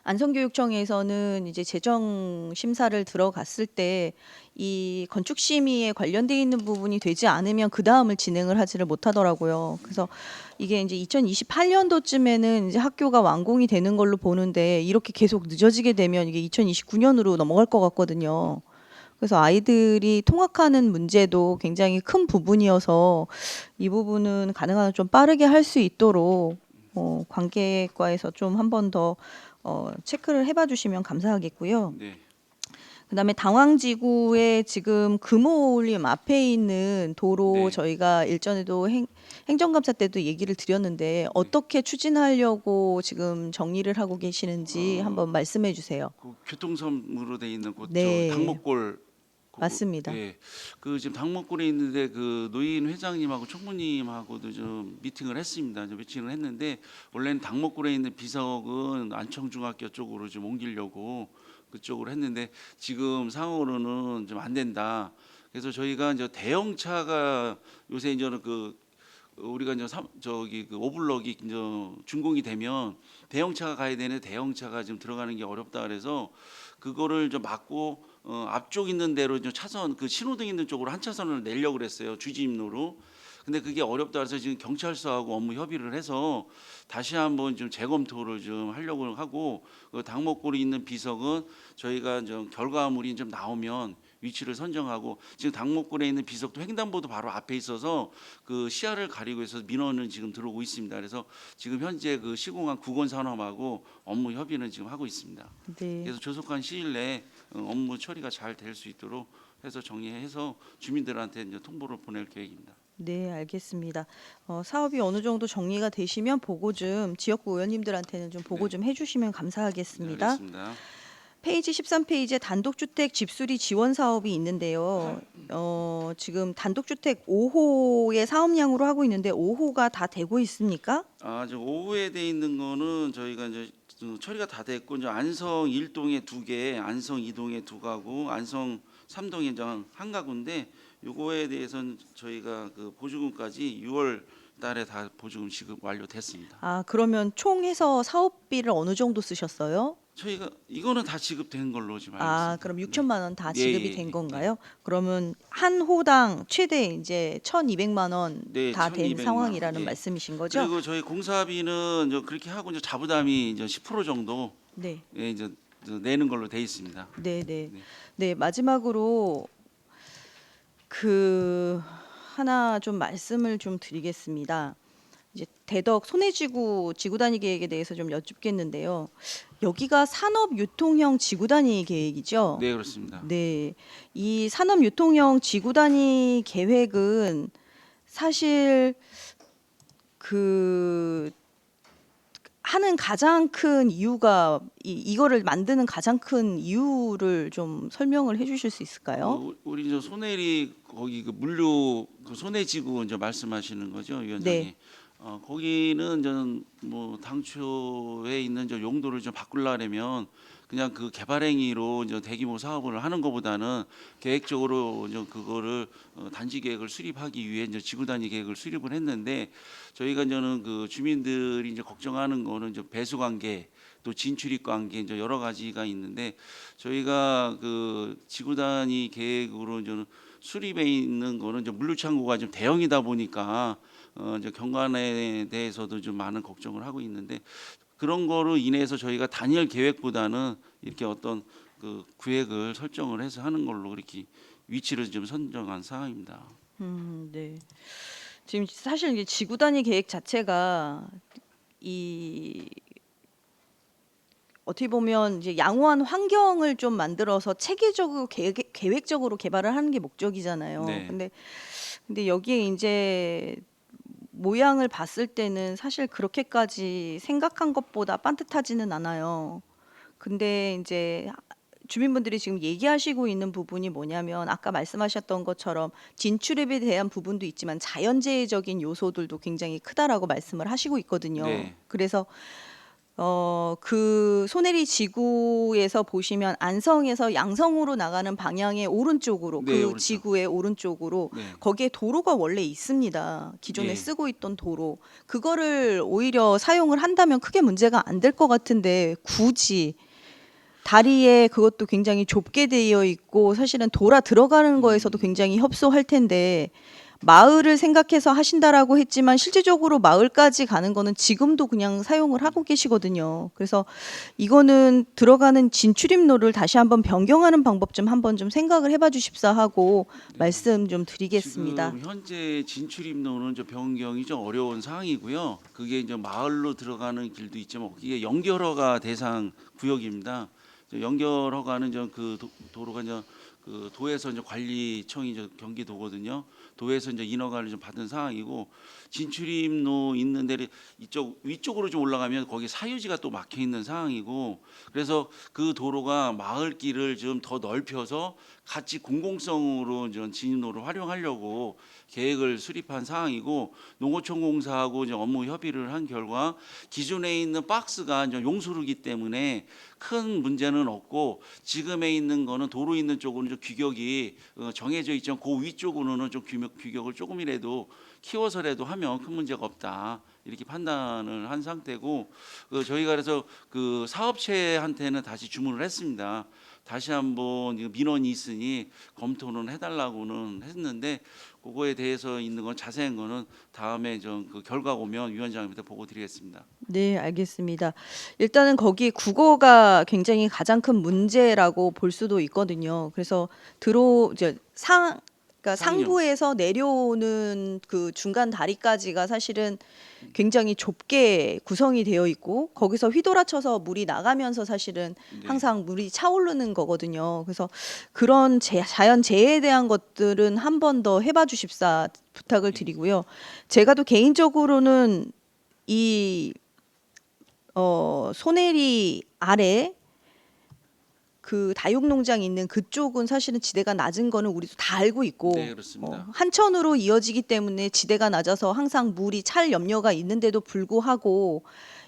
안성교육청에서는 이제 재정 심사를 들어갔을 때 이 건축 심의에 관련돼 있는 부분이 되지 않으면 그 다음을 진행을 하지를 못하더라고요. 그래서 이게 이제 2028년도쯤에는 이제 학교가 완공이 되는 걸로 보는데 이렇게 계속 늦어지게 되면 이게 2029년으로 넘어갈 것 같거든요. 그래서 아이들이 통학하는 문제도 굉장히 큰 부분이어서 이 부분은 가능한 한 좀 빠르게 할 수 있도록 관계과에서 좀 한 번 더 체크를 해봐 주시면 감사하겠고요. 네. 그다음에 당황지구에 지금 금호올림 앞에 있는 도로 네. 저희가 일전에도 행정감사 때도 얘기를 드렸는데 어떻게 추진하려고 지금 정리를 하고 계시는지 한번 말씀해 주세요. 그 교통섬으로 돼 있는 곳 네. 저 당목골 맞습니다. 네. 그 지금 당목골에 있는데 그 노인 회장님하고 총무님하고도 좀 미팅을 했습니다. 좀 미팅을 했는데 원래는 당목골에 있는 비석은 안청중학교 쪽으로 좀 옮기려고 그쪽으로 했는데 지금 상황으로는 좀 안 된다. 그래서 저희가 이제 대형차가 요새 이제는 그 우리가 이제 저기 그 오블럭이 이제 준공이 되면 대형차가 가야 되는데 대형차가 지금 들어가는 게 어렵다 그래서 그거를 좀 막고 앞쪽 있는 대로 이제 차선 그 신호등 있는 쪽으로 한 차선을 내려고 그랬어요. 주진로로. 근데 그게 어렵다 그래서 지금 경찰서하고 업무 협의를 해서 다시 한번 좀 재검토를 좀 하려고 하고 그 당목골이 있는 비석은 저희가 좀 결과물이 좀 나오면 위치를 선정하고 지금 당목골에 있는 비석도 횡단보도 바로 앞에 있어서 그 시야를 가리고 해서 민원은 지금 들어오고 있습니다. 그래서 지금 현재 그 시공한 국원산업하고 업무 협의는 지금 하고 있습니다. 네. 그래서 조속한 시일 내에 업무 처리가 잘 될 수 있도록 해서 정리해서 주민들한테 이제 통보를 보낼 계획입니다. 네, 알겠습니다. 사업이 어느 정도 정리가 되시면 보고 좀 지역구 의원님들한테는 좀 보고 좀 해주시면 감사하겠습니다. 알겠습니다. 페이지 13페이지에 단독주택 집수리 지원 사업이 있는데요. 지금 단독주택 5호의 사업량으로 하고 있는데 5호가 다 되고 있습니까? 저 오후에 돼 있는 거는 저희가 이제 처리가 다 됐고 이제 안성 1동에 2개, 안성 2동에 2가구, 안성 3동에 한 가구인데 요거에 대해서는 저희가 그 보조금까지 6월 달에 다 보조금 지급 완료됐습니다. 아, 그러면 총 해서 사업비를 어느 정도 쓰셨어요? 저희가 이거는 다 지급된 걸로 지금 알고 있습니다. 아, 그럼 6천만 원 다 예, 지급이 예, 된 예. 건가요? 그러면 한 호당 최대 이제 1,200만 네, 원 다 된 1,200만 원. 상황이라는 예. 말씀이신 거죠? 그리고 저희 공사비는 이제 그렇게 하고 이제 자부담이 이제 10% 정도 네. 이제 내는 걸로 돼 있습니다. 네, 네. 네. 네, 마지막으로 하나 좀 말씀을 좀 드리겠습니다. 이제 대덕 손해지구 지구단위 계획에 대해서 좀 여쭙겠는데요. 여기가 산업유통형 지구단위 계획이죠? 네, 그렇습니다. 네, 이 산업유통형 지구단위 계획은 사실 하는 가장 큰 이유가 이거를 만드는 가장 큰 이유를 좀 설명을 해주실 수 있을까요? 우리 저 손해리 거기 그 물류 그 손해지구 이제 말씀하시는 거죠, 위원장님. 네. 거기는 저는 뭐 당초에 있는 저 용도를 좀 바꾸려면 그냥 그 개발행위로 이제 대규모 사업을 하는 것보다는 계획적으로 이제 그거를 단지 계획을 수립하기 위해 이제 지구 단위 계획을 수립을 했는데 저희가 이제는 그 주민들이 이제 걱정하는 거는 이제 배수 관계 또 진출입 관계 이제 여러 가지가 있는데 저희가 그 지구 단위 계획으로 이제는 수립해 있는 거는 이제 물류 창고가 좀 대형이다 보니까 이제 경관에 대해서도 좀 많은 걱정을 하고 있는데 그런 거로 인해서 저희가 단일 계획보다는 이렇게 어떤 그 구획을 설정을 해서 하는 걸로 그렇게 위치를 좀 선정한 상황입니다. 네. 지금 사실 이제 지구 단위 계획 자체가 어떻게 보면 이제 양호한 환경을 좀 만들어서 체계적으로 계획적으로 개발을 하는 게 목적이잖아요. 네. 근데 여기에 이제 모양을 봤을 때는 사실 그렇게까지 생각한 것보다 반듯하지는 않아요. 근데 이제 주민분들이 지금 얘기하시고 있는 부분이 뭐냐면 아까 말씀하셨던 것처럼 진출입에 대한 부분도 있지만 자연재해적인 요소들도 굉장히 크다라고 말씀을 하시고 있거든요. 네. 그래서 그 소내리 지구에서 보시면 안성에서 양성으로 나가는 방향의 오른쪽으로 네, 그 오른쪽. 지구의 오른쪽으로 네. 거기에 도로가 원래 있습니다. 기존에 예. 쓰고 있던 도로. 그거를 오히려 사용을 한다면 크게 문제가 안 될 것 같은데 굳이 다리에 그것도 굉장히 좁게 되어 있고 사실은 돌아 들어가는 거에서도 굉장히 협소할 텐데 마을을 생각해서 하신다라고 했지만 실제적으로 마을까지 가는 거는 지금도 그냥 사용을 하고 계시거든요. 그래서 이거는 들어가는 진출입로를 다시 한번 변경하는 방법 좀 한번 좀 생각을 해봐 주십사 하고 말씀 좀 드리겠습니다. 지금 현재 진출입로는 좀 변경이 좀 어려운 상황이고요. 그게 이제 마을로 들어가는 길도 있지만 이게 연결허가 대상 구역입니다. 연결허가는 그 도로가 이제 그 도에서 이제 관리청이 이제 경기도거든요. 도에서 이제 인허가를 좀 받은 상황이고 진출입로 있는 데를 이쪽 위쪽으로 좀 올라가면 거기 사유지가 또 막혀 있는 상황이고 그래서 그 도로가 마을길을 좀 더 넓혀서 같이 공공성으로 좀 진입로를 활용하려고 계획을 수립한 상황이고 농어촌공사하고 이제 업무 협의를 한 결과 기존에 있는 박스가 이제 용수루기 때문에 큰 문제는 없고 지금에 있는 거는 도로 있는 쪽으로는 좀 규격이 정해져 있지만 그 위쪽으로는 좀 규격을 조금이라도 키워서라도 하면 큰 문제가 없다 이렇게 판단을 한 상태고 저희가 그래서 그 사업체한테는 다시 주문을 했습니다. 다시 한번 민원이 있으니 검토는 해달라고는 했는데 그거에 대해서 있는 건 자세한 거는 다음에 좀 그 결과 오면 위원장님한테 보고 드리겠습니다. 네, 알겠습니다. 일단은 거기 국어가 굉장히 가장 큰 문제라고 볼 수도 있거든요. 그래서 그러니까 상부에서 내려오는 그 중간 다리까지가 사실은 굉장히 좁게 구성이 되어 있고 거기서 휘돌아쳐서 물이 나가면서 사실은 네. 항상 물이 차오르는 거거든요. 그래서 그런 자연 재해에 대한 것들은 한 번 더 해봐 주십사 부탁을 드리고요. 제가 또 개인적으로는 이 소내리 아래 그 다육농장 있는 그쪽은 사실은 지대가 낮은 거는 우리도 다 알고 있고 네, 그렇습니다. 한천으로 이어지기 때문에 지대가 낮아서 항상 물이 찰 염려가 있는데도 불구하고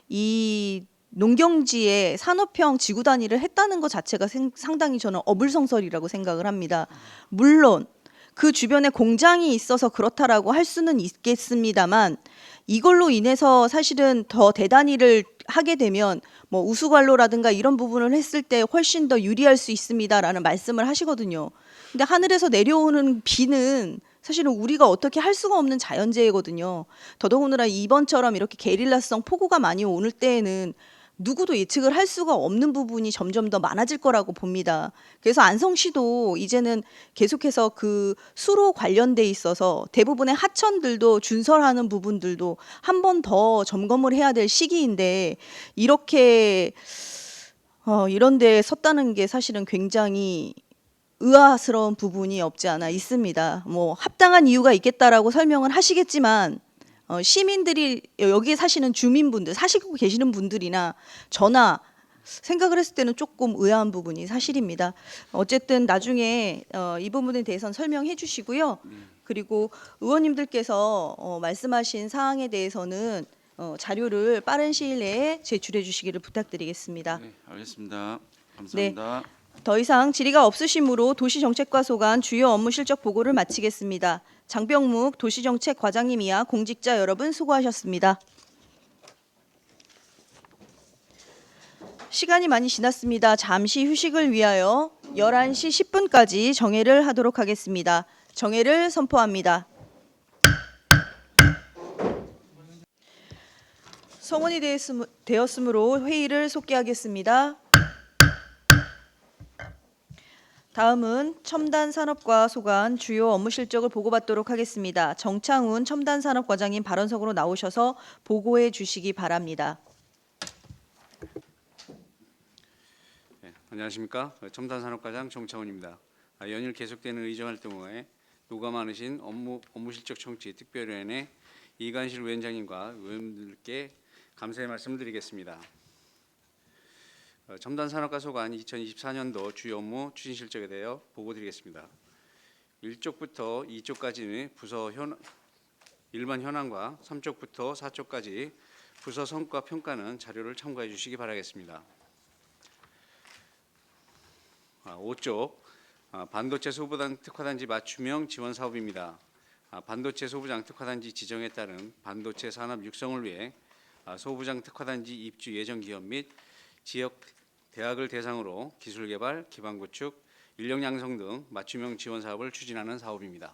이 농경지에 산업형 지구 단위를 했다는 것 자체가 상당히 저는 어불성설이라고 생각을 합니다. 물론 그 주변에 공장이 있어서 그렇다라고 할 수는 있겠습니다만 이걸로 인해서 사실은 더 대단위를 하게 되면 뭐 우수관로라든가 이런 부분을 했을 때 훨씬 더 유리할 수 있습니다라는 말씀을 하시거든요. 근데 하늘에서 내려오는 비는 사실은 우리가 어떻게 할 수가 없는 자연재해거든요. 더더군다나 이번처럼 이렇게 게릴라성 폭우가 많이 오는 때에는 누구도 예측을 할 수가 없는 부분이 점점 더 많아질 거라고 봅니다. 그래서 안성시도 이제는 계속해서 그 수로 관련돼 있어서 대부분의 하천들도 준설하는 부분들도 한 번 더 점검을 해야 될 시기인데 이렇게 이런 데 섰다는 게 사실은 굉장히 의아스러운 부분이 없지 않아 있습니다. 뭐 합당한 이유가 있겠다라고 설명을 하시겠지만 시민들이 여기에 사시는 주민분들, 사시고 계시는 분들이나 저나 생각을 했을 때는 조금 의아한 부분이 사실입니다. 어쨌든 나중에 이 부분에 대해서는 설명해 주시고요. 그리고 의원님들께서 말씀하신 사항에 대해서는 자료를 빠른 시일 내에 제출해 주시기를 부탁드리겠습니다. 네, 알겠습니다. 감사합니다. 더 이상 질의가 없으시므로 도시정책과 소관 주요 업무 실적 보고를 마치겠습니다. 장병묵 도시정책 과장님 이하 공직자 여러분 수고하셨습니다. 시간이 많이 지났습니다. 잠시 휴식을 위하여 11시 10분까지 정회를 하도록 하겠습니다. 정회를 선포합니다. 성원이 되었으므로 회의를 속기하겠습니다. 다음은 첨단산업과 소관 주요 업무 실적을 보고받도록 하겠습니다. 정창훈 첨단산업과장님 발언석으로 나오셔서 보고해 주시기 바랍니다. 네, 안녕하십니까. 첨단산업과장 정창훈입니다. 연일 계속되는 의정활동에 노가 많으신 업무실적 청취 특별위원회 이관실 위원장님과 의원님들께 감사의 말씀드리겠습니다. 첨단산업과 소관 2024년도 주요 업무 추진 실적에 대하여 보고드리겠습니다. 1쪽부터 2쪽까지는 부서 일반 현황과 3쪽부터 4쪽까지 부서 성과 평가는 자료를 참고해 주시기 바라겠습니다. 5쪽 반도체 소부장 특화단지 맞춤형 지원 사업입니다. 반도체 소부장 특화단지 지정에 따른 반도체 산업 육성을 위해 소부장 특화단지 입주 예정 기업 및 지역 대학을 대상으로 기술 개발, 기반 구축, 인력 양성 등 맞춤형 지원 사업을 추진하는 사업입니다.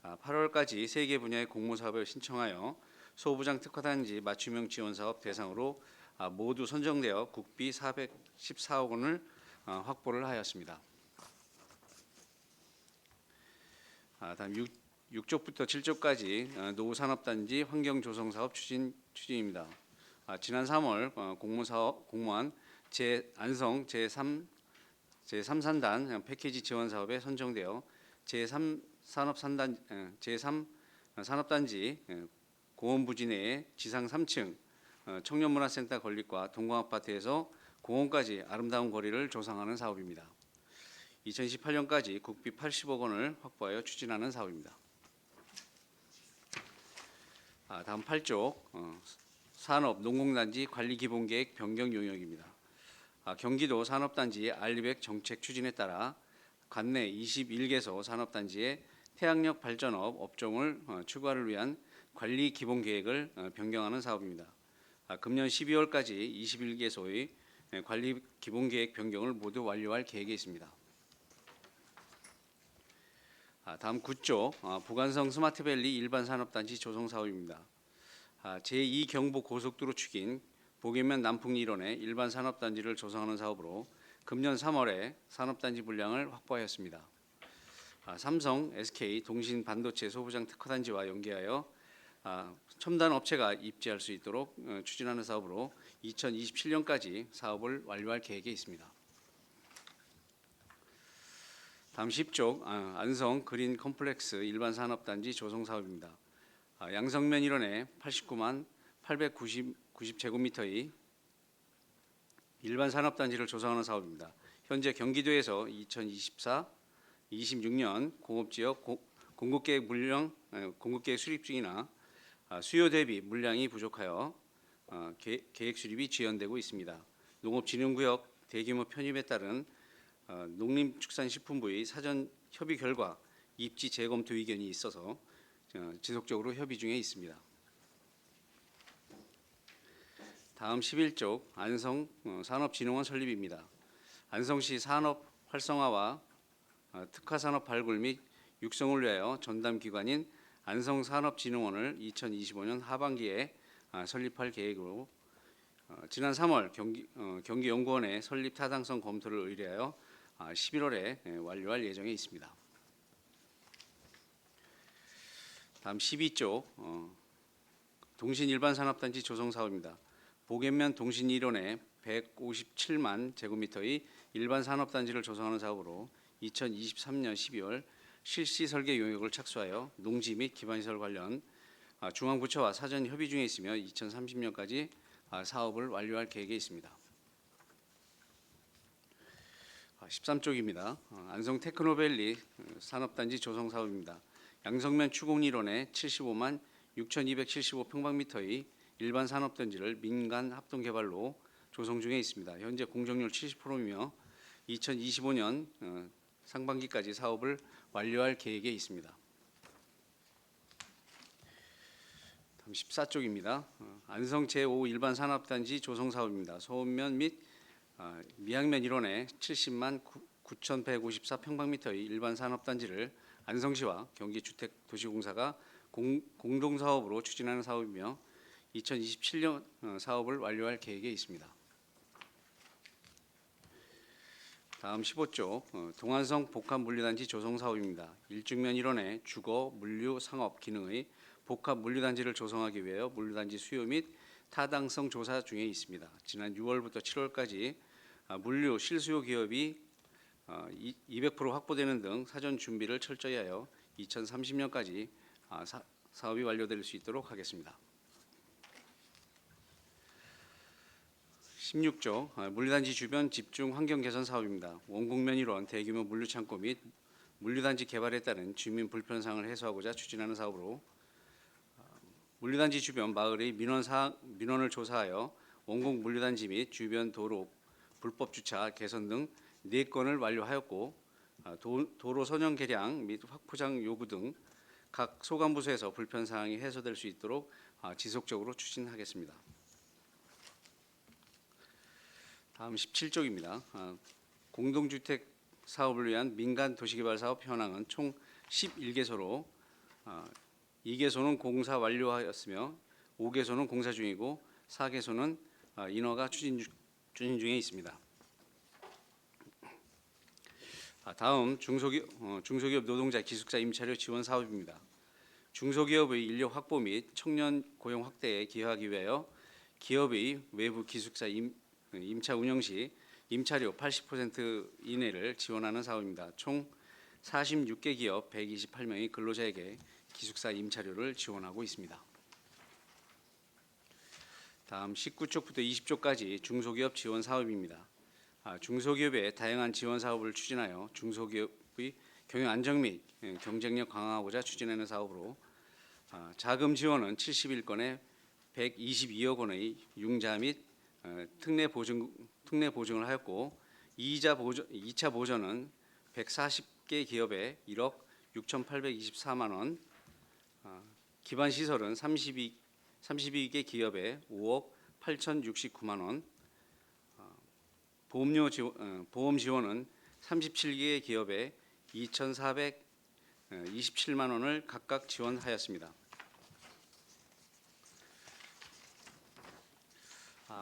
8월까지 3개 분야의 공모 사업을 신청하여 소부장 특화단지 맞춤형 지원 사업 대상으로 모두 선정되어 국비 414억 원을 확보를 하였습니다. 다음 6쪽부터 7쪽까지 노후산업단지 환경조성사업 추진입니다. 지난 3월 공무원 안성 제3산단 패키지 지원 사업에 선정되어 제3 산업단지 공원부지 내에 지상 3층 청년문화센터 건립과 동광아파트에서 공원까지 아름다운 거리를 조성하는 사업입니다. 2018년까지 국비 80억 원을 확보하여 추진하는 사업입니다. 다음 8쪽 산업 농공단지 관리 기본계획 변경 용역입니다. 경기도 산업단지 알리백 정책 추진에 따라 관내 21개소 산업단지의 태양력 발전업 업종을 추가를 위한 관리 기본계획을 변경하는 사업입니다. 금년 12월까지 21개소의 관리 기본계획 변경을 모두 완료할 계획에 있습니다. 다음 9쪽 부간성 스마트밸리 일반산업단지 조성사업입니다. 제2경부고속도로 축인 보계면 남풍리 일원에 일반산업단지를 조성하는 사업으로 금년 3월에 산업단지 분량을 확보하였습니다. 삼성, SK, 동신 반도체 소부장 특화단지와 연계하여 첨단 업체가 입지할 수 있도록 추진하는 사업으로 2027년까지 사업을 완료할 계획에 있습니다. 다음 10쪽 안성 그린 컴플렉스 일반 산업단지 조성 사업입니다. 양성면 일원에 89만 890제곱미터의 일반 산업단지를 조성하는 사업입니다. 현재 경기도에서 2024-26년 공업지역 공급계획 수립 중이나 수요 대비 물량이 부족하여 계획 수립이 지연되고 있습니다. 농업진흥구역 대규모 편입에 따른 농림축산식품부의 사전 협의 결과 입지 재검토 의견이 있어서 지속적으로 협의 중에 있습니다. 다음 11쪽 안성 산업진흥원 설립입니다. 안성시 산업 활성화와 특화산업 발굴 및 육성을 위하여 전담기관인 안성산업진흥원을 2025년 하반기에 설립할 계획으로 지난 3월 경기연구원의 설립 타당성 검토를 의뢰하여 11월에 완료할 예정에 있습니다. 다음 12쪽 동신 일반 산업단지 조성 사업입니다. 보겐면 동신 일원에 157만 제곱미터의 일반 산업단지를 조성하는 사업으로 2023년 12월 실시 설계 용역을 착수하여 농지 및 기반시설 관련 중앙부처와 사전 협의 중에 있으며 2030년까지 사업을 완료할 계획에 있습니다. 13쪽입니다. 안성 테크노밸리 산업단지 조성 사업입니다. 양성면 추공 일원에 75만 6,275평방미터의 일반 산업단지를 민간 합동개발로 조성 중에 있습니다. 현재 공정률 70%이며 2025년 상반기까지 사업을 완료할 계획에 있습니다. 다음 14쪽입니다. 안성 제5 일반 산업단지 조성 사업입니다. 소음면 및 미양면 일원에 70만 9,154평방미터의 일반 산업단지를 안성시와 경기주택도시공사가 공동사업으로 추진하는 사업이며 2027년 사업을 완료할 계획에 있습니다. 다음 15쪽 동안성 복합물류단지 조성 사업입니다. 일중면 일원에 주거, 물류, 상업 기능의 복합물류단지를 조성하기 위하여 물류단지 수요 및 타당성 조사 중에 있습니다. 지난 6월부터 7월까지 물류 실수요 기업이 200% 확보되는 등 사전 준비를 철저히 하여 2030년까지 사업이 완료될 수 있도록 하겠습니다. 16조 물류단지 주변 집중 환경 개선 사업입니다. 원곡면 일원 대규모 물류창고 및 물류단지 개발에 따른 주민 불편사항을 해소하고자 추진하는 사업으로 물류단지 주변 마을의 민원을 조사하여 원곡 물류단지 및 주변 도로 불법 주차 개선 등 4건을 완료하였고 도로 선형 개량 및 확포장 요구 등 각 소관부서에서 불편사항이 해소될 수 있도록 지속적으로 추진하겠습니다. 다음 17쪽입니다. 공동주택 사업을 위한 민간 도시개발 사업 현황은 총 11개소로 2개소는 공사 완료하였으며 5개소는 공사 중이고 4개소는 인허가 추진 중에 있습니다. 다음 중소기업 노동자 기숙사 임차료 지원 사업입니다. 중소기업의 인력 확보 및 청년 고용 확대에 기여하기 위하여 기업의 외부 기숙사 임차 운영 시 임차료 80% 이내를 지원하는 사업입니다. 총 46개 기업 128명의 근로자에게 기숙사 임차료를 지원하고 있습니다. 다음 19쪽부터 20쪽까지 중소기업 지원 사업입니다. 중소기업의 다양한 지원 사업을 추진하여 중소기업의 경영 안정 및 경쟁력 강화하고자 추진하는 사업으로 자금 지원은 71건에 122억 원의 융자 및 특례 보증을 하였고 2차 보전은 140개 기업에 1억 6,824만 원, 기반 시설은 32개 기업에 5억 8,069만 원, 보험 지원은 37개 기업에 2,427만 원을 각각 지원하였습니다.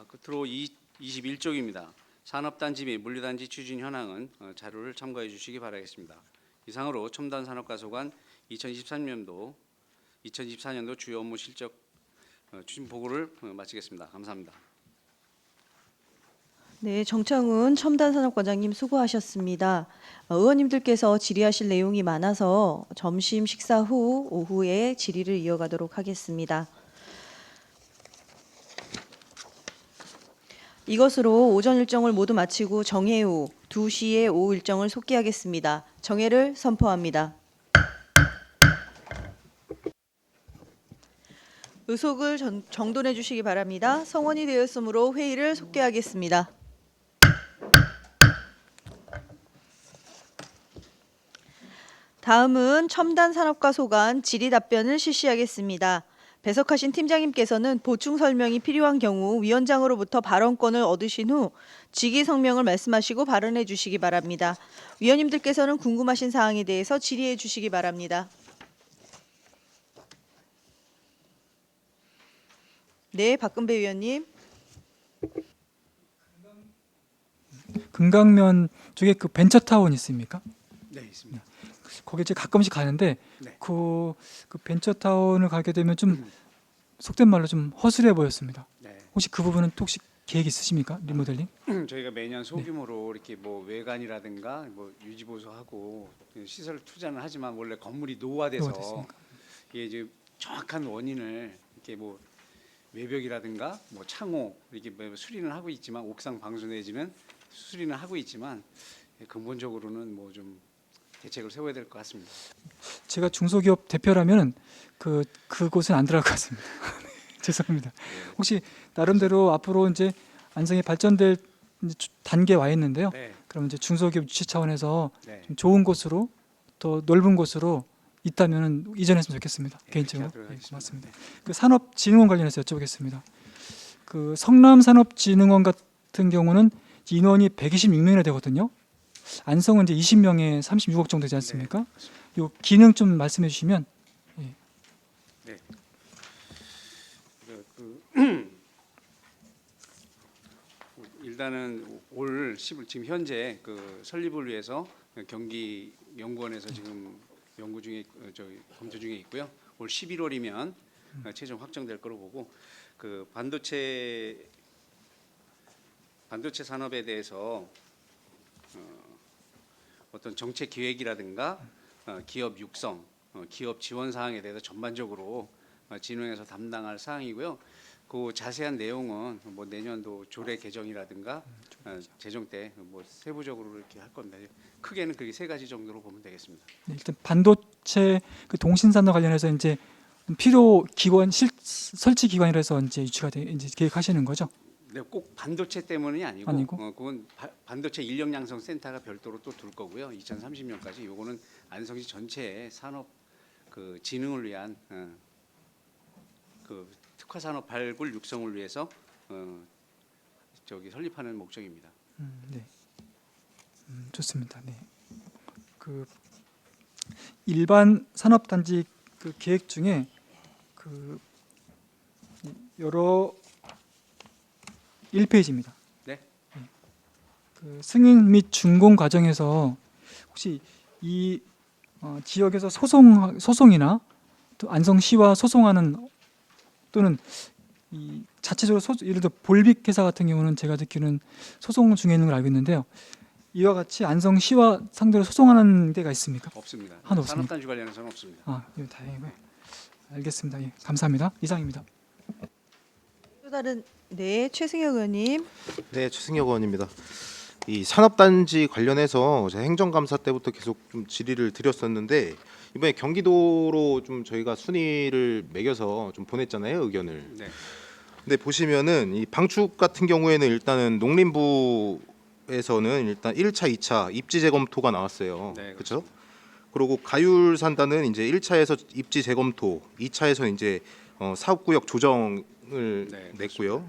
끝으로 21쪽입니다. 산업단지 및 물류단지 추진 현황은 자료를 참고해 주시기 바라겠습니다. 이상으로 첨단산업과소관 2024년도 주요 업무 실적 추진 보고를 마치겠습니다. 감사합니다. 네, 정창훈 첨단산업과장님 수고하셨습니다. 의원님들께서 질의하실 내용이 많아서 점심 식사 후 오후에 질의를 이어가도록 하겠습니다. 이것으로 오전 일정을 모두 마치고 정회 후 2시에 오후 일정을 속기하겠습니다. 정회를 선포합니다. 의석을 정돈해 주시기 바랍니다. 성원이 되었으므로 회의를 속기하겠습니다. 다음은 첨단산업과 소관 질의 답변을 실시하겠습니다. 배석하신 팀장님께서는 보충 설명이 필요한 경우 위원장으로부터 발언권을 얻으신 후 직위 성명을 말씀하시고 발언해 주시기 바랍니다. 위원님들께서는 궁금하신 사항에 대해서 질의해 주시기 바랍니다. 네, 박근배 위원님. 금강면 쪽에 그 벤처타운 있습니까? 네, 있습니다. 거기 이제 가끔씩 가는데 네. 그 벤처타운을 가게 되면 좀 속된 말로 좀 허술해 보였습니다. 네. 혹시 그 부분은 또 혹시 계획 있으십니까? 리모델링? 저희가 매년 소규모로 이렇게 뭐 외관이라든가 뭐 유지 보수하고 시설 투자는 하지만 원래 건물이 노화돼서 노화됐으니까. 이게 이제 정확한 원인을 이렇게 뭐 외벽이라든가 뭐 창호 이렇게 뭐 수리는 하고 있지만 옥상 방수 내지는 수리는 하고 있지만 근본적으로는 뭐 좀 대책을 세워야 될 것 같습니다. 제가 중소기업 대표라면 그곳은 안 들어갈 것 같습니다. 죄송합니다. 혹시 나름대로 앞으로 이제 안성이 발전될 이제 단계 와 있는데요. 네, 그럼 이제 중소기업 유치 차원에서 네. 좀 좋은 곳으로 더 넓은 곳으로 있다면 이전했으면 좋겠습니다. 개인적으로. 그렇게 하도록 맞습니다. 그 산업진흥원 관련해서 여쭤보겠습니다. 그 성남산업진흥원 같은 경우는 인원이 126명이나 되거든요. 안성은 이제 20명에 36억 정도 되지 않습니까? 요 기능 좀 말씀해 주시면. 일단은 올 10월 지금 현재 그 설립을 위해서 경기 연구원에서 지금 연구 중에 검토 중에 있고요. 올 11월이면 최종 확정될 거로 보고 그 반도체 산업에 대해서 어떤 정책 기획이라든가 기업 육성, 기업 지원 사항에 대해서 전반적으로 진흥에서 담당할 사항이고요. 그 자세한 내용은 뭐 내년도 조례 개정이라든가 재정 때 뭐 세부적으로 이렇게 할 겁니다. 크게는 그렇게 세 가지 정도로 보면 되겠습니다. 네, 일단 반도체 그 동신산업 관련해서 이제 필요 기관 설치 기관이라서 이제 유치가 이제 계획하시는 거죠? 네, 꼭 반도체 때문이 아니고, 아니고? 그건 반도체 인력 양성 센터가 별도로 또 둘 거고요. 2030년까지 요거는 안성시 전체의 산업 그 진흥을 위한 그 특화 산업 발굴 육성을 위해서 설립하는 목적입니다. 네. 좋습니다. 네. 그 일반 산업 단지 그 계획 중에 그 여러 1페이지입니다. 네. 그 승인 및 준공 과정에서 혹시 이 지역에서 소송이나 또 안성시와 소송하는 또는 이 자체적으로 예를 들어 볼빅 회사 같은 경우는 제가 듣기로는 소송 중에 있는 걸 알고 있는데요. 이와 같이 안성시와 상대로 소송하는 데가 있습니까? 없습니다. 하나도 없습니까? 산업단지 관련해서는 없습니다. 아, 예, 다행이고요. 알겠습니다. 예, 감사합니다. 이상입니다. 또 다른 네, 최승혁 의원님. 네, 최승혁 의원입니다. 이 산업단지 관련해서 제가 행정감사 때부터 계속 좀 질의를 드렸었는데 이번에 경기도로 좀 저희가 순위를 매겨서 좀 보냈잖아요, 의견을. 네. 근데 보시면은 이 방축 같은 경우에는 일단은 농림부에서는 일단 1차, 2차 입지 재검토가 나왔어요. 네, 그렇죠? 그리고 가율 산다는 이제 1차에서 입지 재검토, 2차에서 이제 사업구역 조정을 네, 냈고요.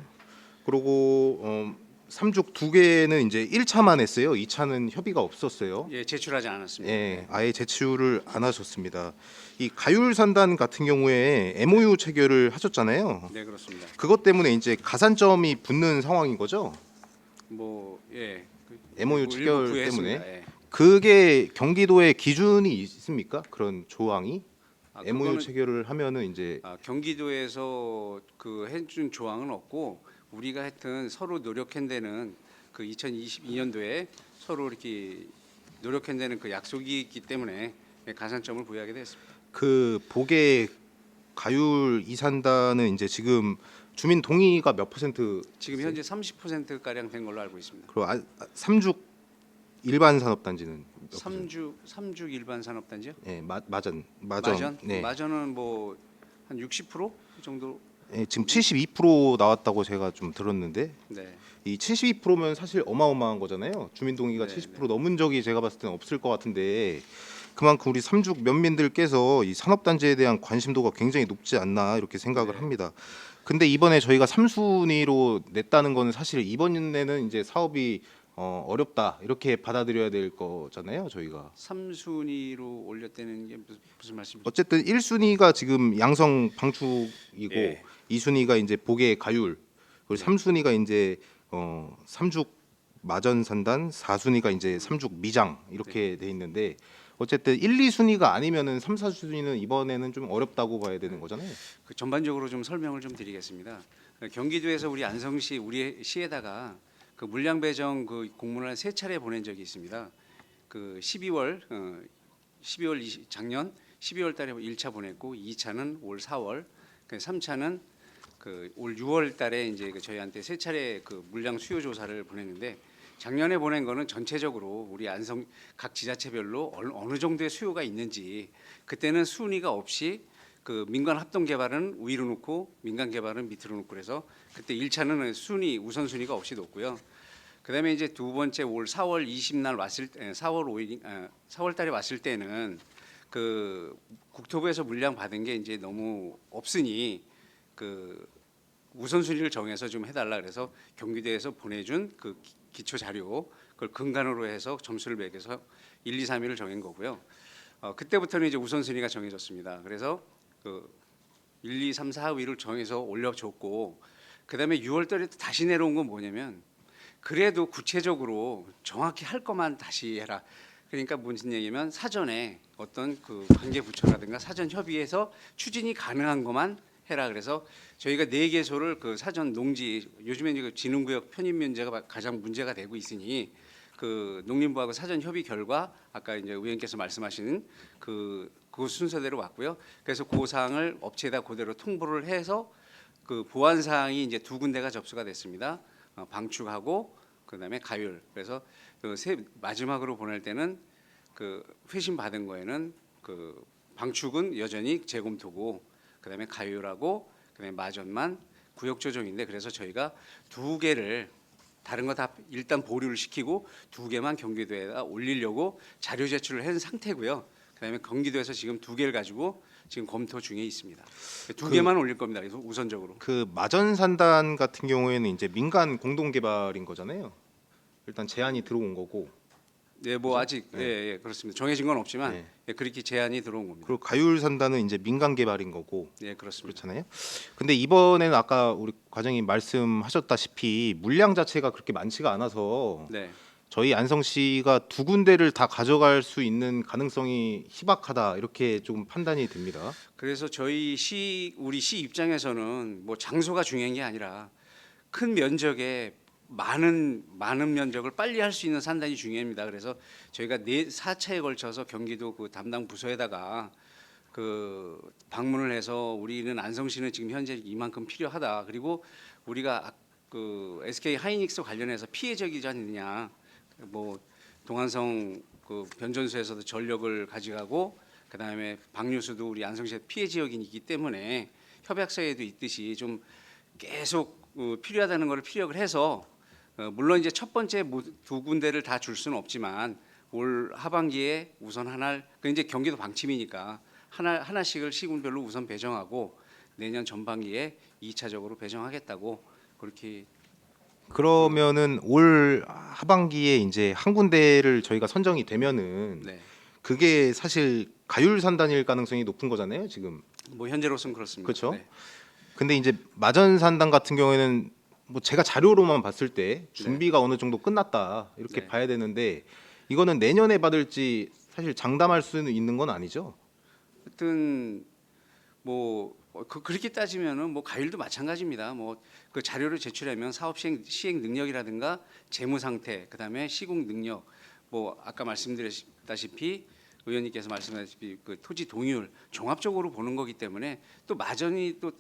그리고 삼죽 두 개는 이제 1차만 했어요. 2차는 협의가 없었어요. 예, 제출하지 않았습니다. 예, 아예 제출을 안 하셨습니다. 이 가율 산단 같은 경우에 MOU 체결을 하셨잖아요. 네, 그렇습니다. 그것 때문에 이제 가산점이 붙는 상황인 거죠. 뭐 예. MOU 일부 체결 부여했습니다. 때문에. 예. 그게 경기도에 기준이 있습니까? 그런 조항이 MOU 그거는 체결을 하면은 이제 경기도에서 그 해준 조항은 없고 우리가 하여튼 서로 노력한다는 그 2022년도에 서로 이렇게 노력한다는 그 약속이 있기 때문에 가산점을 부여하게 됐습니다. 그 복의 가율 이산단은 이제 지금 주민 동의가 몇 %? 지금 현재 30% 가량 된 걸로 알고 있습니다. 그리고 삼죽 일반 산업단지는 몇 삼죽 일반 산업단지요? 예, 마전. 네. 마전은 뭐 한 60% 정도. 예, 지금 72% 나왔다고 제가 좀 들었는데 네. 이 72%면 사실 어마어마한 거잖아요. 주민 동의가 네, 70% 넘은 적이 제가 봤을 때는 없을 것 같은데 그만큼 우리 삼죽 면민들께서 이 산업단지에 대한 관심도가 굉장히 높지 않나 이렇게 생각을 네. 합니다. 근데 이번에 저희가 3순위로 냈다는 거는 사실 이번에는 이제 사업이 어렵다 이렇게 받아들여야 될 거잖아요, 저희가. 3순위로 올렸다는 게 무슨 말씀이죠? 어쨌든 1순위가 지금 양성 방축이고 예. 2순위가 이제 복의 가율 그리고 3순위가 이제 삼죽 마전산단 4순위가 이제 삼죽 미장 이렇게 돼 있는데 어쨌든 1, 2순위가 아니면은 3, 4순위는 이번에는 좀 어렵다고 봐야 되는 거잖아요. 그 전반적으로 좀 설명을 좀 드리겠습니다. 경기도에서 우리 안성시 우리 시에다가 그 물량 배정 그 공문을 3차례 보낸 적이 있습니다. 그 12월 작년 12월 달에 1차 보냈고 2차는 올 4월, 그 3차는 그 올 6월 달에 이제 그 저희한테 3차례 그 물량 수요 조사를 보냈는데 작년에 보낸 거는 전체적으로 우리 안성 각 지자체별로 어느 정도의 수요가 있는지 그때는 순위가 없이 그 민간 합동 개발은 위로 놓고 민간 개발은 밑으로 놓고 그래서 그때 1차는 순위 우선 순위가 없이 놓고요. 그다음에 이제 두 번째 올 4월 20날 왔을 때 4월 달에 왔을 때는 그 국토부에서 물량 받은 게 이제 너무 없으니 그 우선순위를 정해서 좀 해달라 그래서 경기도에서 보내준 그 기초 자료 그걸 근간으로 해서 점수를 매겨서 1, 2, 3위를 정한 거고요. 그때부터는 이제 우선순위가 정해졌습니다. 그래서 그 1, 2, 3, 4위를 정해서 올려줬고 그다음에 6월 달에 다시 내려온 건 뭐냐면 그래도 구체적으로 정확히 할 것만 다시 해라. 그러니까 무슨 얘기냐면 사전에 어떤 그 관계 부처라든가 사전 협의해서 추진이 가능한 것만 해라. 그래서 저희가 4개소를 그 사전 농지 요즘에 이제 그 진흥구역 편입 문제가 가장 문제가 되고 있으니 그 농림부하고 사전 협의 결과 아까 이제 의원께서 말씀하신 그 순서대로 왔고요. 그래서 그 사항을 업체에다 그대로 통보를 해서 그 보완 사항이 이제 2군데가 접수가 됐습니다. 방축하고 그다음에 가율. 그래서 그 마지막으로 보낼 때는 그 회신 받은 거에는 그 방축은 여전히 재검토고 그다음에 가율하고 그다음에 마전만 구역 조정인데 그래서 저희가 2개를 다른 거 다 일단 보류를 시키고 2개만 경기도에다 올리려고 자료 제출을 한 상태고요. 그다음에 경기도에서 지금 2개를 가지고 지금 검토 중에 있습니다. 2개만 올릴 겁니다. 그래서 우선적으로. 그 마전산단 같은 경우에는 이제 민간 공동 개발인 거잖아요. 일단 제안이 들어온 거고. 네, 뭐 아직 예, 그렇습니다. 정해진 건 없지만 네. 예, 그렇게 제안이 들어온 겁니다. 그리고 가율산단은 이제 민간 개발인 거고. 예, 그렇습니다. 그렇잖아요. 근데 이번에는 아까 우리 과장님 말씀하셨다시피 물량 자체가 그렇게 많지가 않아서 네. 저희 안성시가 2군데를 다 가져갈 수 있는 가능성이 희박하다 이렇게 좀 판단이 됩니다. 그래서 우리 시 입장에서는 뭐 장소가 중요한 게 아니라 큰 면적에 많은 면적을 빨리 할 수 있는 산단이 중요합니다. 그래서 저희가 4차에 걸쳐서 경기도 그 담당 부서에다가 그 방문을 해서 우리는 안성시는 지금 현재 이만큼 필요하다. 그리고 우리가 그 SK 하이닉스 관련해서 피해적이지 않느냐. 뭐 동안성 그 변전소에서도 전력을 가져가고 그다음에 방류수도 우리 안성시의 피해 지역이기 때문에 협약서에도 있듯이 좀 계속 필요하다는 것을 피력을 해서 물론 이제 첫 번째 2군데를 다 줄 수는 없지만 올 하반기에 우선 그 이제 경기도 방침이니까 하나씩을 시군별로 우선 배정하고 내년 전반기에 2차적으로 배정하겠다고 그렇게. 그러면은 올 하반기에 이제 한 군데를 저희가 선정이 되면은 네. 그게 사실 가율산단일 가능성이 높은 거잖아요, 지금. 뭐 현재로서는 그렇습니다. 그렇죠. 네. 근데 이제 마전산단 같은 경우에는 뭐 제가 자료로만 봤을 때 준비가 어느 정도 끝났다 이렇게 네. 봐야 되는데 이거는 내년에 받을지 사실 장담할 수는 있는 건 아니죠. 하여튼 뭐 그렇게 따지면은 뭐 가율도 마찬가지입니다. 뭐 그 자료를 제출하면 사업 시행 능력이라든가 재무 상태, 그다음에 시공 능력, 뭐 아까 말씀드렸다시피 의원님께서 말씀하셨다시피 그 토지 동의율 종합적으로 보는 거기 때문에 또 마전이 또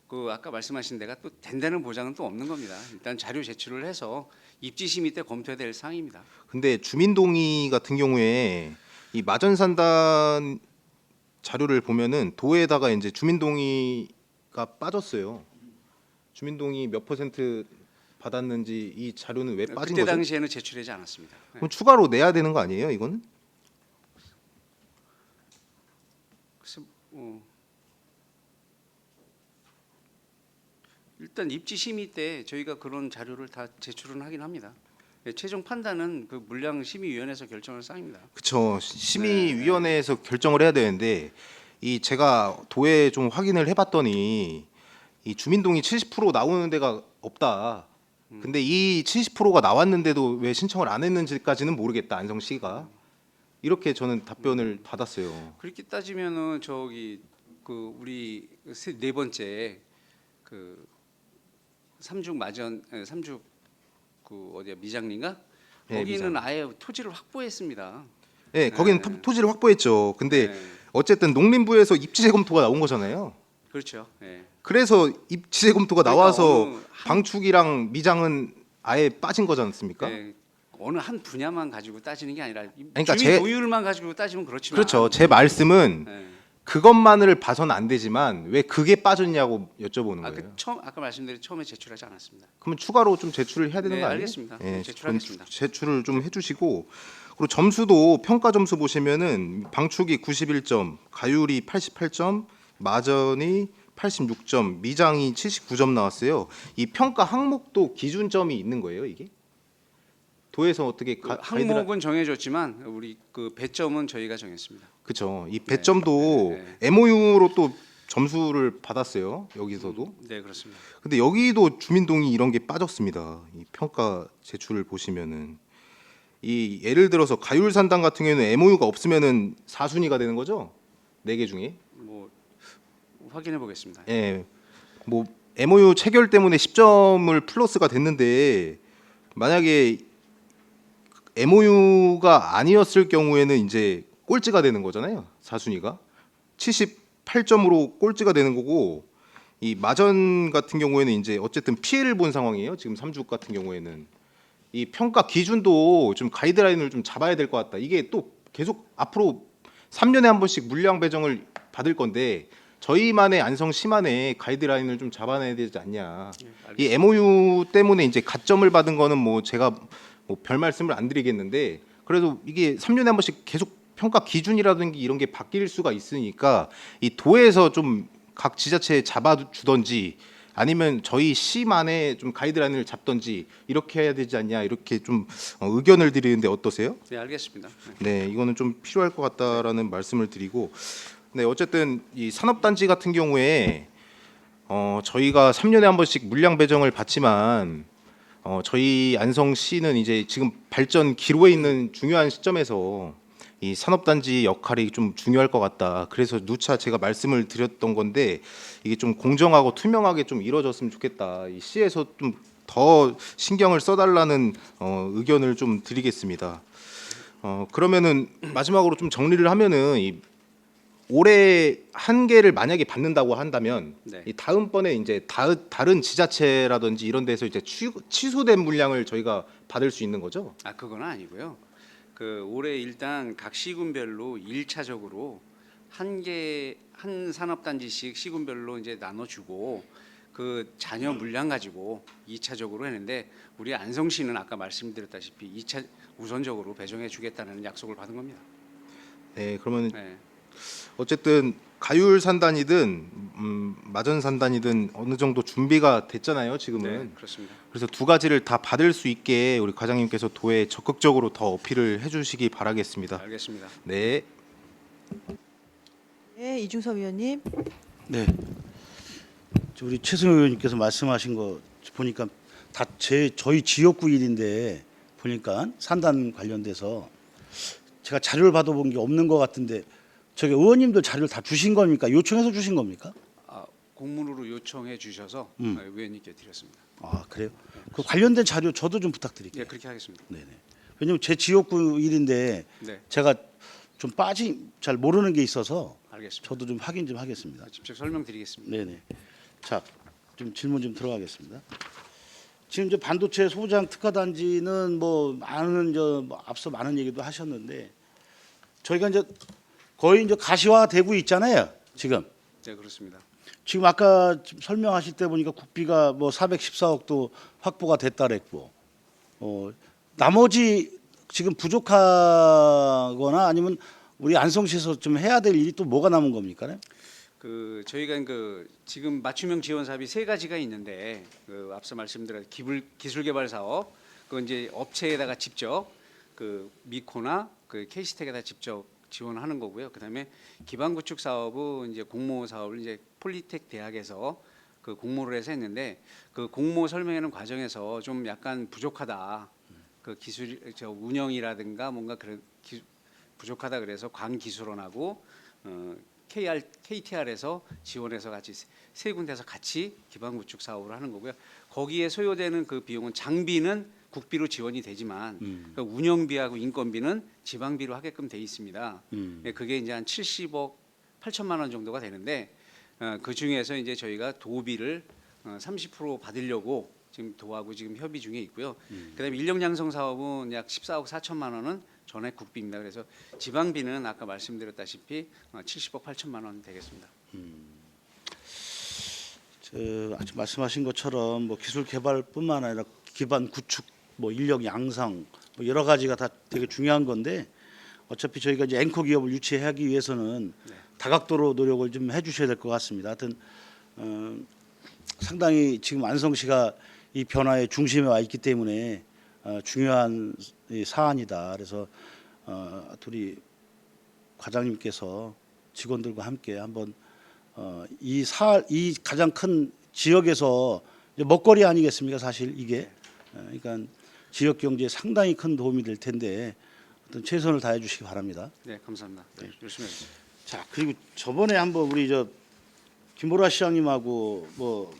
그 아까 말씀하신 데가 또 된다는 보장은 또 없는 겁니다. 일단 자료 제출을 해서 입지심의 때 검토해야 될 사항입니다. 근데 주민동의 같은 경우에 이 마전산단 자료를 보면은 도에다가 이제 주민동의가 빠졌어요. 주민동의 몇 % 받았는지 이 자료는 왜 빠진 그때 거죠? 당시에는 제출하지 않았습니다. 네. 그럼 추가로 내야 되는 거 아니에요, 이거는? 그래서 일단 입지 심의 때 저희가 그런 자료를 다 제출은 하긴 합니다. 예, 최종 판단은 그 물량 심의위원회에서 결정할 사항입니다. 그렇죠. 심의위원회에서 결정을 해야 되는데 이 제가 도에 좀 확인을 해봤더니 이 주민동의 70% 나오는 데가 없다. 근데 이 70%가 나왔는데도 왜 신청을 안 했는지까지는 모르겠다. 안성시가 이렇게 저는 답변을 받았어요. 그렇게 따지면은 저기 그 우리 네 번째 그 삼죽 마전 삼죽 그 어디야 미장리인가? 네, 거기는 미장. 아예 토지를 확보했습니다. 네, 거기는 네. 토지를 확보했죠. 근데 네. 어쨌든 농림부에서 입지 재검토가 나온 거잖아요. 그렇죠. 예. 그래서 입지 재검토가 그러니까 나와서 어느 한- 방축이랑 미장은 아예 빠진 거지 않습니까? 예, 어느 한 분야만 가지고 따지는 게 아니라 그러니까 주민 제- 노율만 가지고 따지면 그렇지만 그렇죠. 제 말씀은 예. 그것만을 봐서는 안 되지만 왜 그게 빠졌냐고 여쭤보는 아, 거예요. 아까 말씀드린 처음에 제출하지 않았습니다. 그러면 추가로 좀 제출을 해야 되는 네, 거 아니에요? 알겠습니다. 예, 제출하겠습니다. 좀 제출을 좀 해주시고 그리고 점수도 평가 점수 보시면은 방축이 91점, 가율이 88점, 마전이 86점, 미장이 79점 나왔어요. 이 평가 항목도 기준점이 있는 거예요, 이게? 도에서 어떻게 그 가이드라... 항목은 정해졌지만 우리 그 배점은 저희가 정했습니다. 그렇죠. 이 배점도 네. MOU로 또 점수를 받았어요. 여기서도. 네, 그렇습니다. 근데 여기도 주민동의 이런 게 빠졌습니다. 이 평가 제출을 보시면은 이 예를 들어서 가율산당 같은 경우에는 MOU가 없으면은 4순위가 되는 거죠? 4개 중에. 뭐 확인해 보겠습니다. 예. 뭐 MOU 체결 때문에 10점을 플러스가 됐는데 만약에 MOU가 아니었을 경우에는 이제 꼴찌가 되는 거잖아요. 4순위가 78점으로 꼴찌가 되는 거고 이 마전 같은 경우에는 이제 어쨌든 피해를 본 상황이에요. 지금 삼죽 같은 경우에는 이 평가 기준도 좀 가이드라인을 좀 잡아야 될 것 같다. 이게 또 계속 앞으로 3년에 한 번씩 물량 배정을 받을 건데 저희만의 안성시만의 가이드라인을 좀 잡아내야 되지 않냐. 이 MOU 때문에 이제 가점을 받은 거는 뭐 제가 뭐 별 말씀을 안 드리겠는데 그래도 이게 3년에 한 번씩 계속 평가 기준이라든지 이런 게 바뀔 수가 있으니까 이 도에서 좀 각 지자체에 잡아주던지 아니면 저희 시만의 좀 가이드라인을 잡던지 이렇게 해야 되지 않냐 이렇게 좀 의견을 드리는데 어떠세요? 네, 알겠습니다. 네, 이거는 좀 필요할 것 같다라는 말씀을 드리고, 네, 어쨌든 이 산업단지 같은 경우에 저희가 3년에 한 번씩 물량 배정을 받지만 저희 안성시는 이제 지금 발전 기로에 있는 중요한 시점에서 이 산업단지 역할이 좀 중요할 것 같다. 그래서 누차 제가 말씀을 드렸던 건데 이게 좀 공정하고 투명하게 좀 이루어졌으면 좋겠다. 이 시에서 좀 더 신경을 써달라는 의견을 좀 드리겠습니다. 그러면은 마지막으로 좀 정리를 하면은 이 올해 한 개를 만약에 받는다고 한다면 네. 이 다음번에 이제 다른 지자체라든지 이런 데서 이제 취소된 물량을 저희가 받을 수 있는 거죠? 아, 그건 아니고요. 그 올해 일단 각 시군별로 1차적으로 한 산업단지씩 시군별로 이제 나눠주고 그 잔여 물량 가지고 2차적으로 했는데 우리 안성시는 아까 말씀드렸다시피 2차 우선적으로 배정해 주겠다는 약속을 받은 겁니다. 네, 그러면 네. 어쨌든 가율산단이든 마전산단이든 어느 정도 준비가 됐잖아요, 지금은. 네, 그렇습니다. 그래서 두 가지를 다 받을 수 있게 우리 과장님께서 도에 적극적으로 더 어필을 해주시기 바라겠습니다. 알겠습니다. 네. 네, 이중섭 위원님. 네. 우리 최승호 의원님께서 말씀하신 거 보니까 다 저희 지역구 일인데 보니까 산단 관련돼서 제가 자료를 받아본 게 없는 것 같은데 저기 의원님들 자료를 다 주신 겁니까? 요청해서 주신 겁니까? 아, 공문으로 요청해 주셔서 위원님께 드렸습니다. 아 그래요? 그 관련된 자료 저도 좀 부탁드릴게요. 네, 그렇게 하겠습니다. 네네. 왜냐면 제 지역구 일인데 네, 제가 좀 잘 모르는 게 있어서 알겠습니다. 저도 좀 확인 좀 하겠습니다. 직접 설명드리겠습니다. 네네. 자, 좀 질문 좀 들어가겠습니다. 지금 이제 반도체 소부장 특화단지는 뭐 많은 뭐 앞서 많은 얘기도 하셨는데 저희가 이제 거의 이제 가시화되고 있잖아요. 지금. 네, 그렇습니다. 지금 아까 설명하실 때 보니까 국비가 뭐 414억도 확보가 됐다 그랬고 나머지 지금 부족하거나 아니면 우리 안성시에서 좀 해야 될 일이 또 뭐가 남은 겁니까? 그 저희가 그 지금 맞춤형 지원 사업이 3가지가 있는데 그 앞서 말씀드린 기술 개발 사업 그 이제 업체에다가 직접 그 미코나 그 K스텍에다 직접 지원하는 거고요. 그다음에 기반 구축 사업은 이제 공모 사업을 이제 폴리텍 대학에서 그 그 공모를 해서 했는데 그 공모 설명하는 과정에서 좀 약간 부족하다. 그 기술 저 운영이라든가 뭔가 그런 부족하다 그래서 관기술원하고 KTR에서 지원해서 같이 세 군데서 같이 기반 구축 사업을 하는 거고요. 거기에 소요되는 그 비용은 장비는 국비로 지원이 되지만 그 운영비하고 인건비는 지방비로 하게끔 돼 있습니다. 예, 그게 이제 한 70억 8천만 원 정도가 되는데 그 중에서 이제 저희가 도비를 30% 받으려고 지금 도하고 지금 협의 중에 있고요. 그다음에 인력 양성 사업은 약 14억 4천만 원은 전액 국비입니다. 그래서 지방비는 아까 말씀드렸다시피 70억 8천만 원 되겠습니다. 아까 말씀하신 것처럼 뭐 기술 개발뿐만 아니라 기반 구축, 뭐 인력 양상, 뭐 여러 가지가 다 되게 중요한 건데 어차피 저희가 이제 앵커 기업을 유치하기 위해서는 다각도로 노력을 좀 해주셔야 될 것 같습니다. 하여튼 상당히 지금 안성시가 이 변화의 중심에 와 있기 때문에 중요한 이 사안이다. 그래서 우리 과장님께서 직원들과 함께 한번 이 가장 큰 지역에서 이제 먹거리 아니겠습니까? 사실 이게 그러니까 지역 경제에 상당히 큰 도움이 될 텐데 어떤 최선을 다해 주시기 바랍니다. 네, 감사합니다. 네, 열심히 하겠습니다. 자, 그리고 저번에 한번 우리 김보라 시장님하고 뭐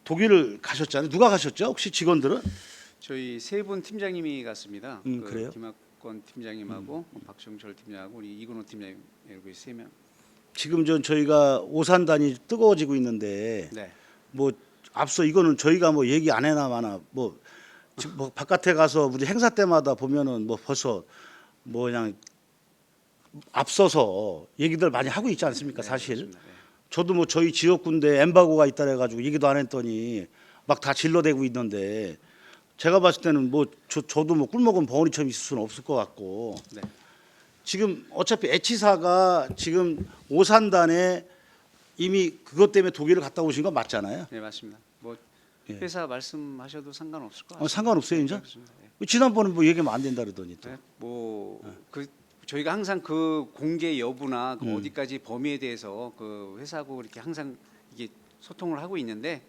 독일을 가셨잖아요. 누가 가셨죠? 혹시 직원들은? 저희 세 분 팀장님이 갔습니다. 그래요? 김학권 팀장님하고 박정철 팀장하고 우리 이근호 팀장님 이렇게 세 명. 지금 저희가 오산단이 뜨거워지고 있는데 네. 뭐 앞서 이거는 저희가 뭐 얘기 안 해나 마나 뭐 바깥에 가서 우리 행사 때마다 보면은 뭐 벌써 뭐 그냥 앞서서 얘기들 많이 하고 있지 않습니까? 네, 사실 그렇습니다. 네. 저도 뭐 저희 지역군데 엠바고가 있다 해가지고 얘기도 안 했더니 막 다 질러대고 있는데 제가 봤을 때는 뭐 저도 뭐 꿀먹은 벙어리처럼 있을 수는 없을 것 같고 네. 지금 어차피 H사가 지금 오산단에 이미 그것 때문에 독일을 갔다 오신 거 맞잖아요. 네, 맞습니다. 뭐 예. 회사 말씀하셔도 상관없을 것 같습니다. 상관없어요, 이제? 네, 그렇습니다. 네. 지난번에 뭐 얘기하면 안 된다 그러더니 또. 네, 뭐그 저희가 항상 그 공개 여부나 그 어디까지 범위에 대해서 그 회사하고 이렇게 항상 이게 소통을 하고 있는데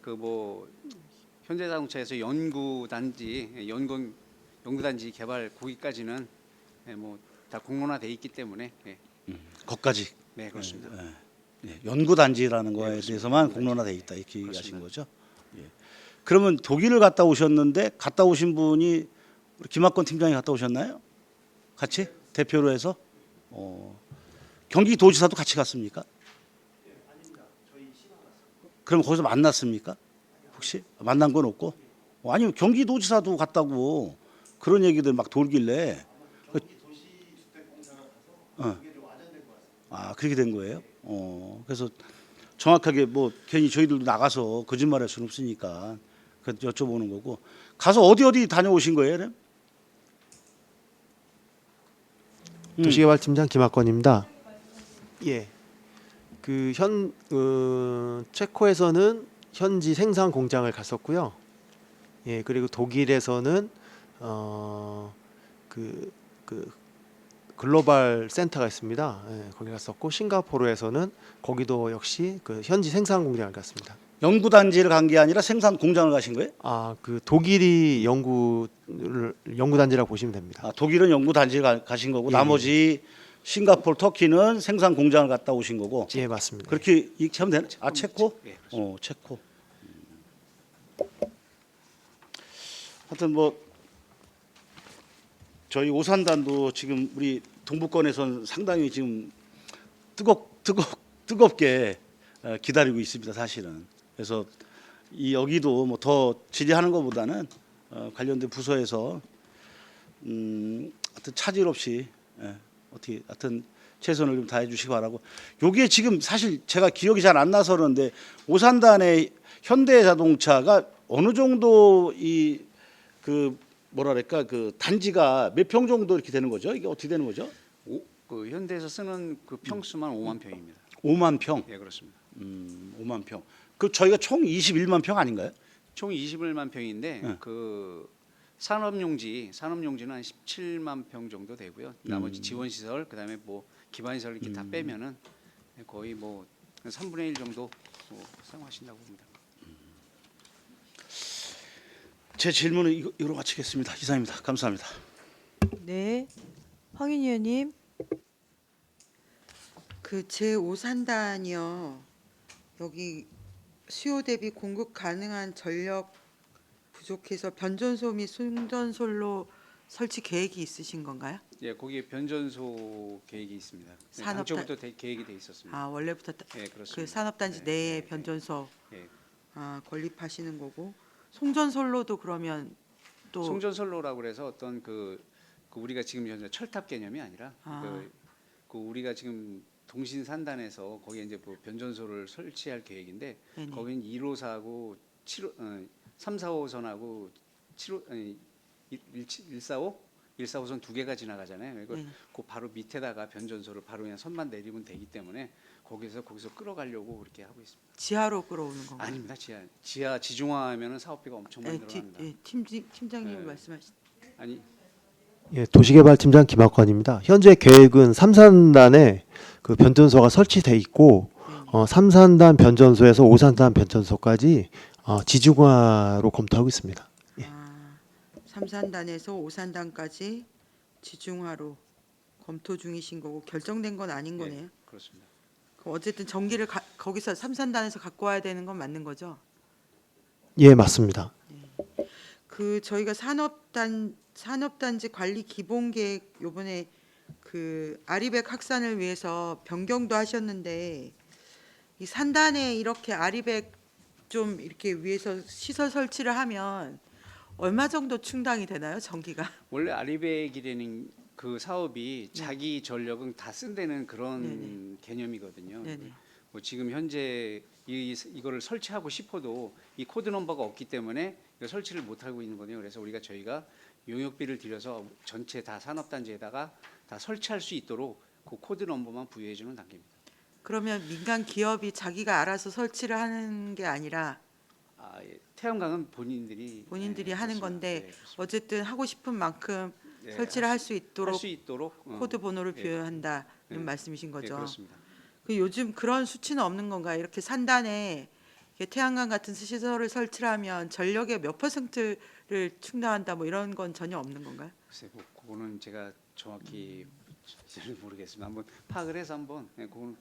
그 뭐 현대자동차에서 연구단지 개발 거기까지는 뭐 다 공론화돼 있기 때문에 거기까지 네 그렇습니다. 연구단지라는 거에 그렇습니다. 대해서만 공론화돼 있다 이렇게 얘기하신 그렇습니다. 거죠. 예. 그러면 독일을 갔다 오셨는데 갔다 오신 분이 우리 김학권 팀장이 갔다 오셨나요? 같이 대표로 해서 경기도지사도 같이 갔습니까? 그럼 거기서 만났습니까? 혹시 만난 건 없고? 아니면 경기도지사도 갔다고 그런 얘기들 막 돌길래. 그렇게 된 거예요? 그래서 정확하게 뭐 괜히 저희들도 나가서 거짓말할 수는 없으니까 그 여쭤보는 거고. 가서 어디 다녀오신 거예요? 그럼? 도시개발팀장 김학권입니다. 예. 체코에서는 현지 생산 공장을 갔었고요. 예, 그리고 독일에서는 글로벌 센터가 있습니다. 예, 거기 갔었고 싱가포르에서는 거기도 역시 그 현지 생산 공장을 갔습니다. 연구단지를 간 게 아니라 생산 공장을 가신 거예요? 독일이 연구단지라고 보시면 됩니다. 독일은 연구단지를 가신 거고 예, 나머지 싱가포르, 터키는 생산 공장을 갔다 오신 거고. 예, 맞습니다. 그렇게 이렇게 하면 되나? 체코? 예, 체코. 하여튼 뭐 저희 오산단도 지금 우리 동부권에선 상당히 지금 뜨겁게 기다리고 있습니다. 사실은. 그래서 여기도 뭐 더 질의하는 것보다는 관련된 부서에서 하여튼 차질 없이 어떻게 하여튼 최선을 좀 다해 주시기 바라고. 요게 지금 사실 제가 기억이 잘 안 나서 그런데 오산단의 현대자동차가 어느 정도 그 단지가 몇 평 정도 이렇게 되는 거죠? 이게 어떻게 되는 거죠? 그 현대에서 쓰는 그 평수만 5만 평입니다. 5만 평. 예, 그렇습니다. 5만 평. 그 저희가 총 21만 평 아닌가요? 총 21만 평인데 네. 그 산업용지는 한 17만 평 정도 되고요. 나머지 지원시설 그다음에 뭐 기반시설 이렇게 다 빼면은 거의 뭐 3분의 1 정도 사용하신다고 봅니다. 제 질문은 이거로 마치겠습니다. 이상입니다. 감사합니다. 네. 황윤 의원님. 그 제5산단이요. 여기 수요 대비 공급 가능한 전력 부족해서 변전소 및 송전솔로 설치 계획이 있으신 건가요? 예, 거기에 변전소 계획이 있습니다. 네, 산업단- 당초부터 계획이 돼 있었습니다. 아, 원래부터 예, 그렇습니다. 그 산업단지 네, 내에 네, 변전소 예. 건립하시는 거고, 송전솔로도 그러면 또 송전솔로라고 그래서 어떤 그 우리가 지금 현재 철탑 개념이 아니라 그 우리가 지금 동신산단에서 거기에 이제 뭐 변전소를 설치할 계획인데 네네. 거기는 1호사하고 3, 4호선하고 145선 두 개가 지나가잖아요. 그리고 네. 그 바로 밑에다가 변전소를 바로 그냥 선만 내리면 되기 때문에 거기서 끌어가려고 그렇게 하고 있습니다. 지하로 끌어오는 건가요? 아닙니다. 지하 지중화하면은 사업비가 엄청 많이 들어갑니다. 팀장님이 네. 말씀하신 아니 예, 도시개발팀장 김학관입니다. 현재 계획은 3산단에 그 변전소가 설치돼 있고 3산단 변전소에서 5산단 변전소까지 지중화로 검토하고 있습니다. 3산단에서 5산단까지 지중화로 검토 중이신 거고 결정된 건 아닌 거네요. 예, 그렇습니다. 그럼 어쨌든 전기를 거기서 3산단에서 갖고 와야 되는 건 맞는 거죠? 예, 맞습니다. 그 저희가 산업단지 관리 기본 계획 요번에 그 아리백 확산을 위해서 변경도 하셨는데 이 산단에 이렇게 아리백 좀 이렇게 위해서 시설 설치를 하면 얼마 정도 충당이 되나요, 전기가? 원래 아리백이라는 그 사업이 자기 전력은 다 쓴다는 그런 네네. 개념이거든요. 네네. 뭐 지금 현재 이거를 설치하고 싶어도 이 코드 넘버가 없기 때문에 이거 설치를 못 하고 있는 거네요. 그래서 저희가 용역비를 들여서 전체 다 산업단지에다가 다 설치할 수 있도록 그 코드 넘버만 부여해 주는 단계입니다. 그러면 민간 기업이 자기가 알아서 설치를 하는 게 아니라 예. 태양광은 본인들이 하는 그렇습니다. 건데 네, 그렇습니다. 어쨌든 하고 싶은 만큼 네, 설치를 할 수 있도록 있도록 코드 번호를 예. 부여한다는 네. 말씀이신 예, 거죠. 그렇습니다. 그 요즘 그런 수치는 없는 건가요? 이렇게 산단에 이렇게 태양광 같은 시설을 설치하면 전력의 몇 %를 충당한다 뭐 이런 건 전혀 없는 건가요? 글쎄, 그거는 제가 정확히 잘 모르겠습니다. 한번 파악을 해서 그거는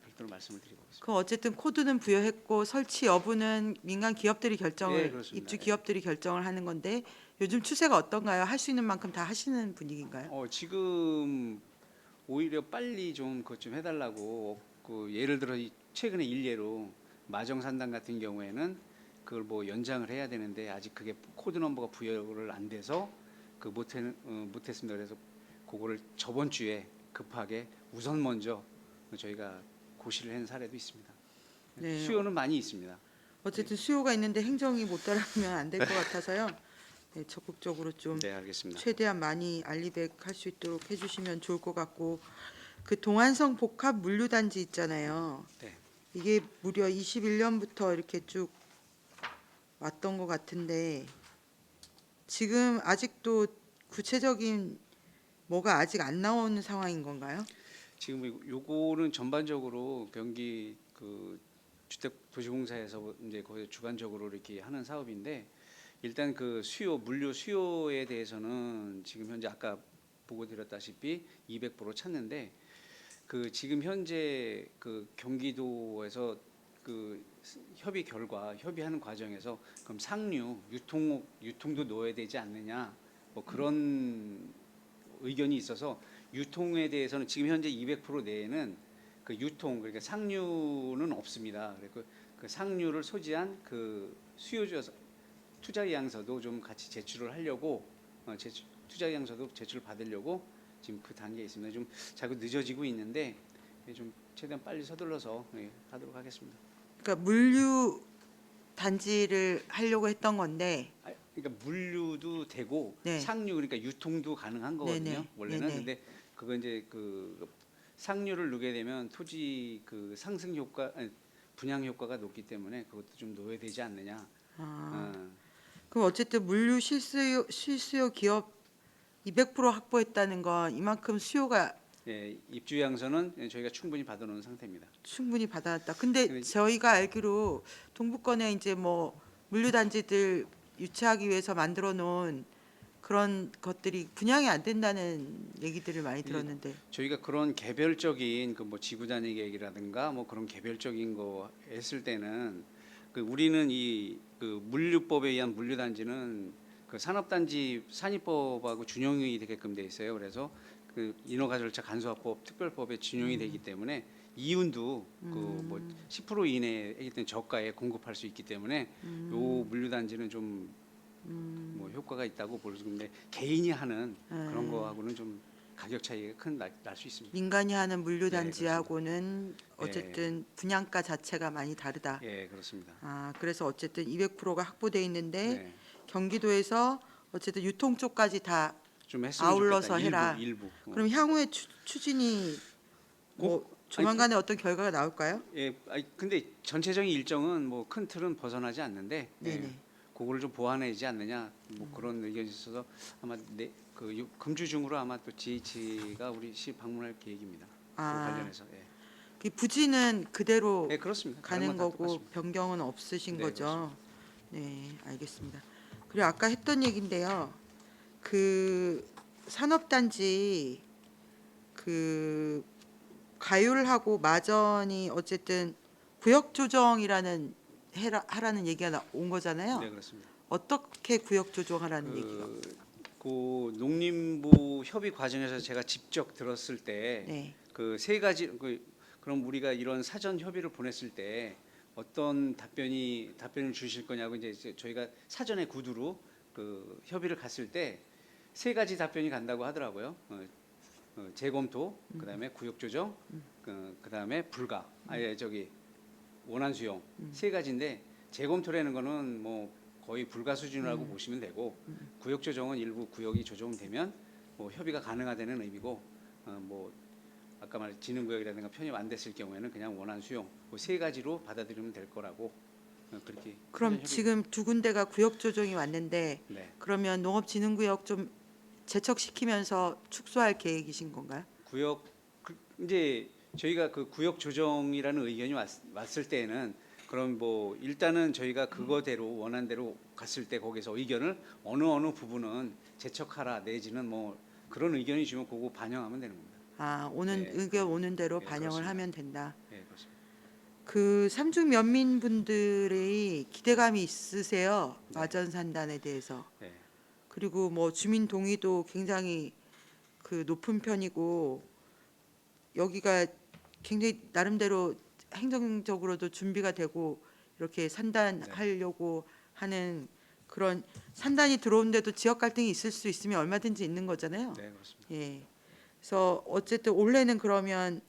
별도로 말씀을 드리겠습니다. 그럼 어쨌든 코드는 부여했고 설치 여부는 민간 기업들이 예, 그렇습니다. 입주 기업들이 결정을 하는 건데 요즘 추세가 어떤가요? 할 수 있는 만큼 다 하시는 분위기인가요? 지금 오히려 빨리 좀 그것 좀 해달라고 예를 들어 최근에 일례로 마정산단 같은 경우에는 그걸 뭐 연장을 해야 되는데 아직 그게 코드 넘버가 부여를 안 돼서 못했습니다. 그래서 그거를 저번 주에 급하게 우선 먼저 저희가 고시를 한 사례도 있습니다. 네. 수요는 많이 있습니다. 어쨌든 수요가 있는데 행정이 못 따라가면 안 될 것 같아서요. 네, 적극적으로 좀 네, 알겠습니다. 최대한 많이 알리백 할 수 있도록 해주시면 좋을 것 같고 그 동안성 복합 물류단지 있잖아요. 네. 이게 무려 21년부터 이렇게 쭉 왔던 것 같은데 지금 아직도 구체적인 뭐가 아직 안 나오는 상황인 건가요? 지금 요거는 전반적으로 경기 그 주택도시공사에서 이제 거의 주관적으로 이렇게 하는 사업인데 일단 그 물류 수요에 대해서는 지금 현재 아까 보고 드렸다시피 200% 찾는데 그 지금 현재 그 경기도에서 그 협의하는 과정에서 그럼 상류 유통도 넣어야 되지 않느냐 뭐 그런 의견이 있어서 유통에 대해서는 지금 현재 200% 내에는 그 유통 그러니까 상류는 없습니다. 그리고 그 상류를 소지한 그 수요자 투자 의향서도 좀 같이 제출을 하려고 투자 의향서도 제출 받으려고 지금 그 단계에 있습니다. 좀 자꾸 늦어지고 있는데 좀 최대한 빨리 서둘러서 하도록 하겠습니다. 그러니까 물류 단지를 하려고 했던 건데 그러니까 물류도 되고 네. 상류 그러니까 유통도 가능한 거거든요. 네네. 원래는 네네. 근데 그거 이제 그 상류를 넣게 되면 토지 그 상승 효과 분양 효과가 높기 때문에 그것도 좀 넣어야 되지 않느냐. 그럼 어쨌든 물류 실수요 기업 200% 확보했다는 건 이만큼 수요가 예, 입주 양서는 저희가 충분히 받아놓은 상태입니다. 충분히 받아놨다. 근데 근데- 저희가 알기로 동북권에 이제 뭐 물류단지들 유치하기 위해서 만들어 놓은 그런 것들이 분양이 안 된다는 얘기들을 많이 들었는데. 저희가 그런 개별적인 그 뭐 지구 단위 계획이라든가 뭐 그런 개별적인 거 했을 때는 그 우리는 이 그 물류법에 의한 물류단지는 그 산업단지 산입법하고 준용이 되게끔 돼 있어요. 그래서 그 인허가 절차 간소화법 특별법에 준용이 되기 때문에 이윤도 그 뭐 10% 이내이기 때문에 저가에 공급할 수 있기 때문에 요 물류단지는 좀 뭐 효과가 있다고 볼 수 있는데 개인이 하는 그런 거하고는 좀 가격 차이가 큰 날 수 있습니다. 민간이 하는 물류단지하고는 어쨌든 분양가 자체가 많이 다르다. 예, 그렇습니다. 아, 그래서 어쨌든 200%가 확보돼 있는데 네. 경기도에서 어쨌든 유통 쪽까지 다 좀 했으면 아울러서 좋겠다. 해라. 일부. 그럼 향후에 추진이 뭐 조만간에 어떤 결과가 나올까요? 예, 아니, 근데 전체적인 일정은 뭐 큰 틀은 벗어나지 않는데 네네. 그거를 좀 보완하지 않느냐 뭐 그런 의견이 있어서 아마 그 금주 중으로 아마 또 GH가 우리 시 방문할 계획입니다. 그 아. 관련해서 예. 그 부지는 그대로 예, 그렇습니다. 가는 양만 다 거고 똑같습니다. 변경은 없으신 네, 거죠? 네, 알겠습니다. 그리고 아까 했던 얘기인데요. 그 산업단지 그 가율하고 마전이 어쨌든 구역 조정이라는 하라는 얘기가 온 거잖아요. 네, 그렇습니다. 어떻게 구역 조정하라는 얘기가? 그 농림부 협의 과정에서 제가 직접 들었을 때 네. 그 세 가지 그럼 우리가 이런 사전 협의를 보냈을 때 어떤 답변을 주실 거냐고 이제 저희가 사전에 구두로 그 협의를 갔을 때 세 가지 답변이 간다고 하더라고요. 재검토, 그다음에 구역 조정, 그다음에 불가, 아예 저기 원안 수용 세 가지인데 재검토라는 거는 뭐 거의 불가 수준이라고 보시면 되고 구역 조정은 일부 구역이 조정되면 뭐 협의가 가능하다는 의미고 뭐 아까 말한 진흥구역이라든가 편입 안 됐을 경우에는 그냥 원안 수용 그 세 가지로 받아들이면 될 거라고 그렇게. 그럼 협의- 지금 두 군데가 구역 조정이 왔는데 네. 그러면 농업진흥구역 좀 재척시키면서 축소할 계획이신 건가요? 구역 이제 저희가 그 구역 조정이라는 의견이 왔을 때는 그럼 뭐 일단은 저희가 그거대로 원안대로 갔을 때 거기서 의견을 어느 부분은 재척하라 내지는 뭐 그런 의견이 주면 그거 반영하면 되는 겁니다. 아, 오는 네. 의견 오는 대로 네, 반영을 그렇습니다. 하면 된다. 예, 그렇습니다. 그 삼중 면민분들의 기대감이 있으세요? 네. 마전 산단에 대해서. 예. 그리고 뭐 주민 동의도 굉장히 그 높은 편이고 여기가 굉장히 나름대로 행정적으로도 준비가 되고 이렇게 산단하려고 하는 그런 산단이 들어오는데도 지역 갈등이 있을 수 있으면 얼마든지 있는 거잖아요. 네, 그렇습니다. 예. 그래서 어쨌든 올해는 그러면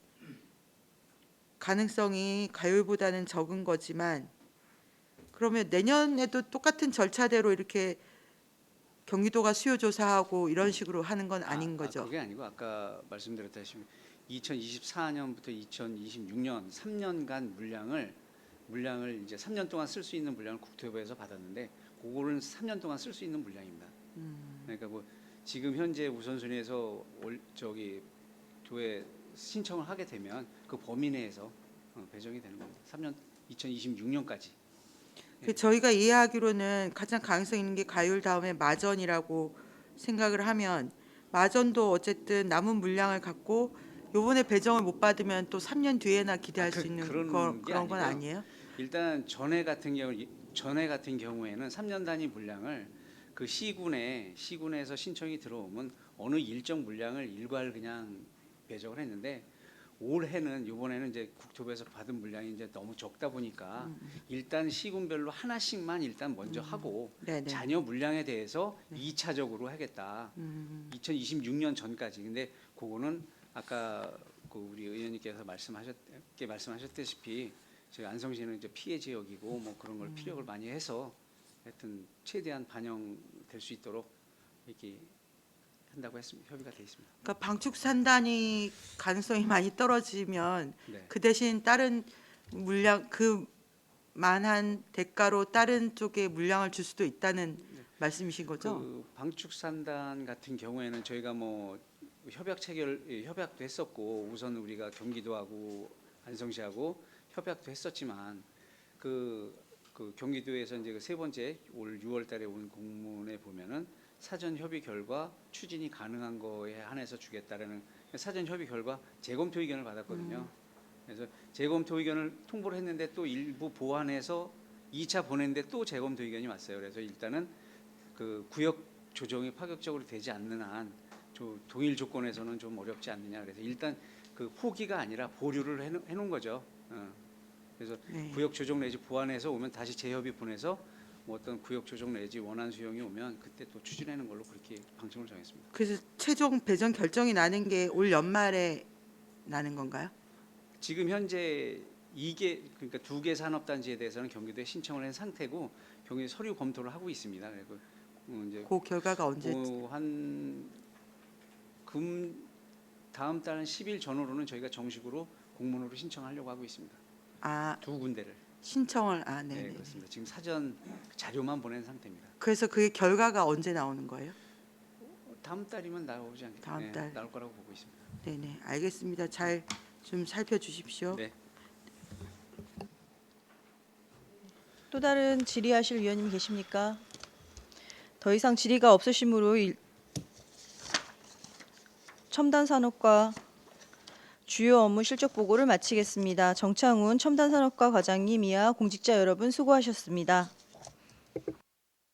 가능성이 가율보다는 적은 거지만 그러면 내년에도 똑같은 절차대로 이렇게 경기도가 수요 조사하고 이런 식으로 하는 건 아닌 거죠. 그게 아니고 아까 말씀드렸다시피 2024년부터 2026년 3년간 물량을 이제 3년 동안 쓸 수 있는 물량을 국토부에서 받았는데 그거는 3년 동안 쓸 수 있는 물량입니다. 그러니까 뭐 지금 현재 우선순위에서 저기 도에 신청을 하게 되면 그 범위 내에서 배정이 되는 겁니다. 3년 2026년까지. 그 저희가 이해하기로는 가장 가능성 있는 게 가율 다음에 마전이라고 생각을 하면 마전도 어쨌든 남은 물량을 갖고 요번에 배정을 못 받으면 또 3년 뒤에나 기대할 수 있는 그런 게 그런 건 아니고요. 아니에요? 일단 전에 같은 경우에는 3년 단위 물량을 그 시군에서 신청이 들어오면 어느 일정 물량을 일괄 그냥 배정을 했는데 올해는 이번에는 이제 국토부에서 받은 물량이 이제 너무 적다 보니까 일단 시군별로 하나씩만 일단 먼저 하고 네네. 잔여 물량에 대해서 2차적으로 하겠다. 2026년 전까지. 근데 그거는 아까 그 우리 의원님께서 말씀하셨다시피 저희 안성시는 이제 피해 지역이고 뭐 그런 걸 피력을 많이 해서 하여튼 최대한 반영될 수 있도록 이렇게 한다고 했습니다. 협의가 돼 있습니다. 그러니까 방축 산단이 가능성이 많이 떨어지면 네. 그 대신 다른 물량 그 만한 대가로 다른 쪽에 물량을 줄 수도 있다는 말씀이신 거죠? 그 방축산단 같은 경우에는 저희가 뭐 협약도 했었고 우선 우리가 경기도하고 안성시하고 협약도 했었지만 그 경기도에서 이제 그 세 번째 올 6월달에 온 공문에 보면은 사전 협의 결과 추진이 가능한 거에 한해서 주겠다라는 사전 협의 결과 재검토 의견을 받았거든요. 그래서 재검토 의견을 통보를 했는데 또 일부 보완해서 2차 보냈는데 또 재검토 의견이 왔어요. 그래서 일단은 그 구역 조정이 파격적으로 되지 않는 한 동일 조건에서는 좀 어렵지 않느냐. 그래서 일단 그 포기가 아니라 보류를 해놓은 거죠. 그래서 네. 구역 조정 내지 보완해서 오면 다시 재협의 보내서 뭐 어떤 구역 조정 내지 원안 수용이 오면 그때 또 추진하는 걸로 그렇게 방침을 정했습니다. 그래서 최종 배정 결정이 나는 게 올 연말에 나는 건가요? 지금 현재 그러니까 2개 산업단지에 대해서는 경기도에 신청을 한 상태고 경기도 서류 검토를 하고 있습니다. 그리고 이제 그 결과가 언제? 다음 달 10일 전후로는 저희가 정식으로 공문으로 신청하려고 하고 있습니다. 아, 두 군데를. 신청을 네, 네. 그렇습니다. 지금 사전 자료만 보낸 상태입니다. 그래서 그게 결과가 언제 나오는 거예요? 다음 달이면 나오지 않겠 다음 달. 나올 거라고 보고 있습니다. 네네, 알겠습니다. 잘 좀 살펴주십시오. 네. 또 다른 질의하실 위원님 계십니까? 더 이상 질의가 없으시므로 첨단산업과 주요 업무 실적 보고를 마치겠습니다. 정창훈 첨단산업과 과장님 이하 공직자 여러분 수고하셨습니다.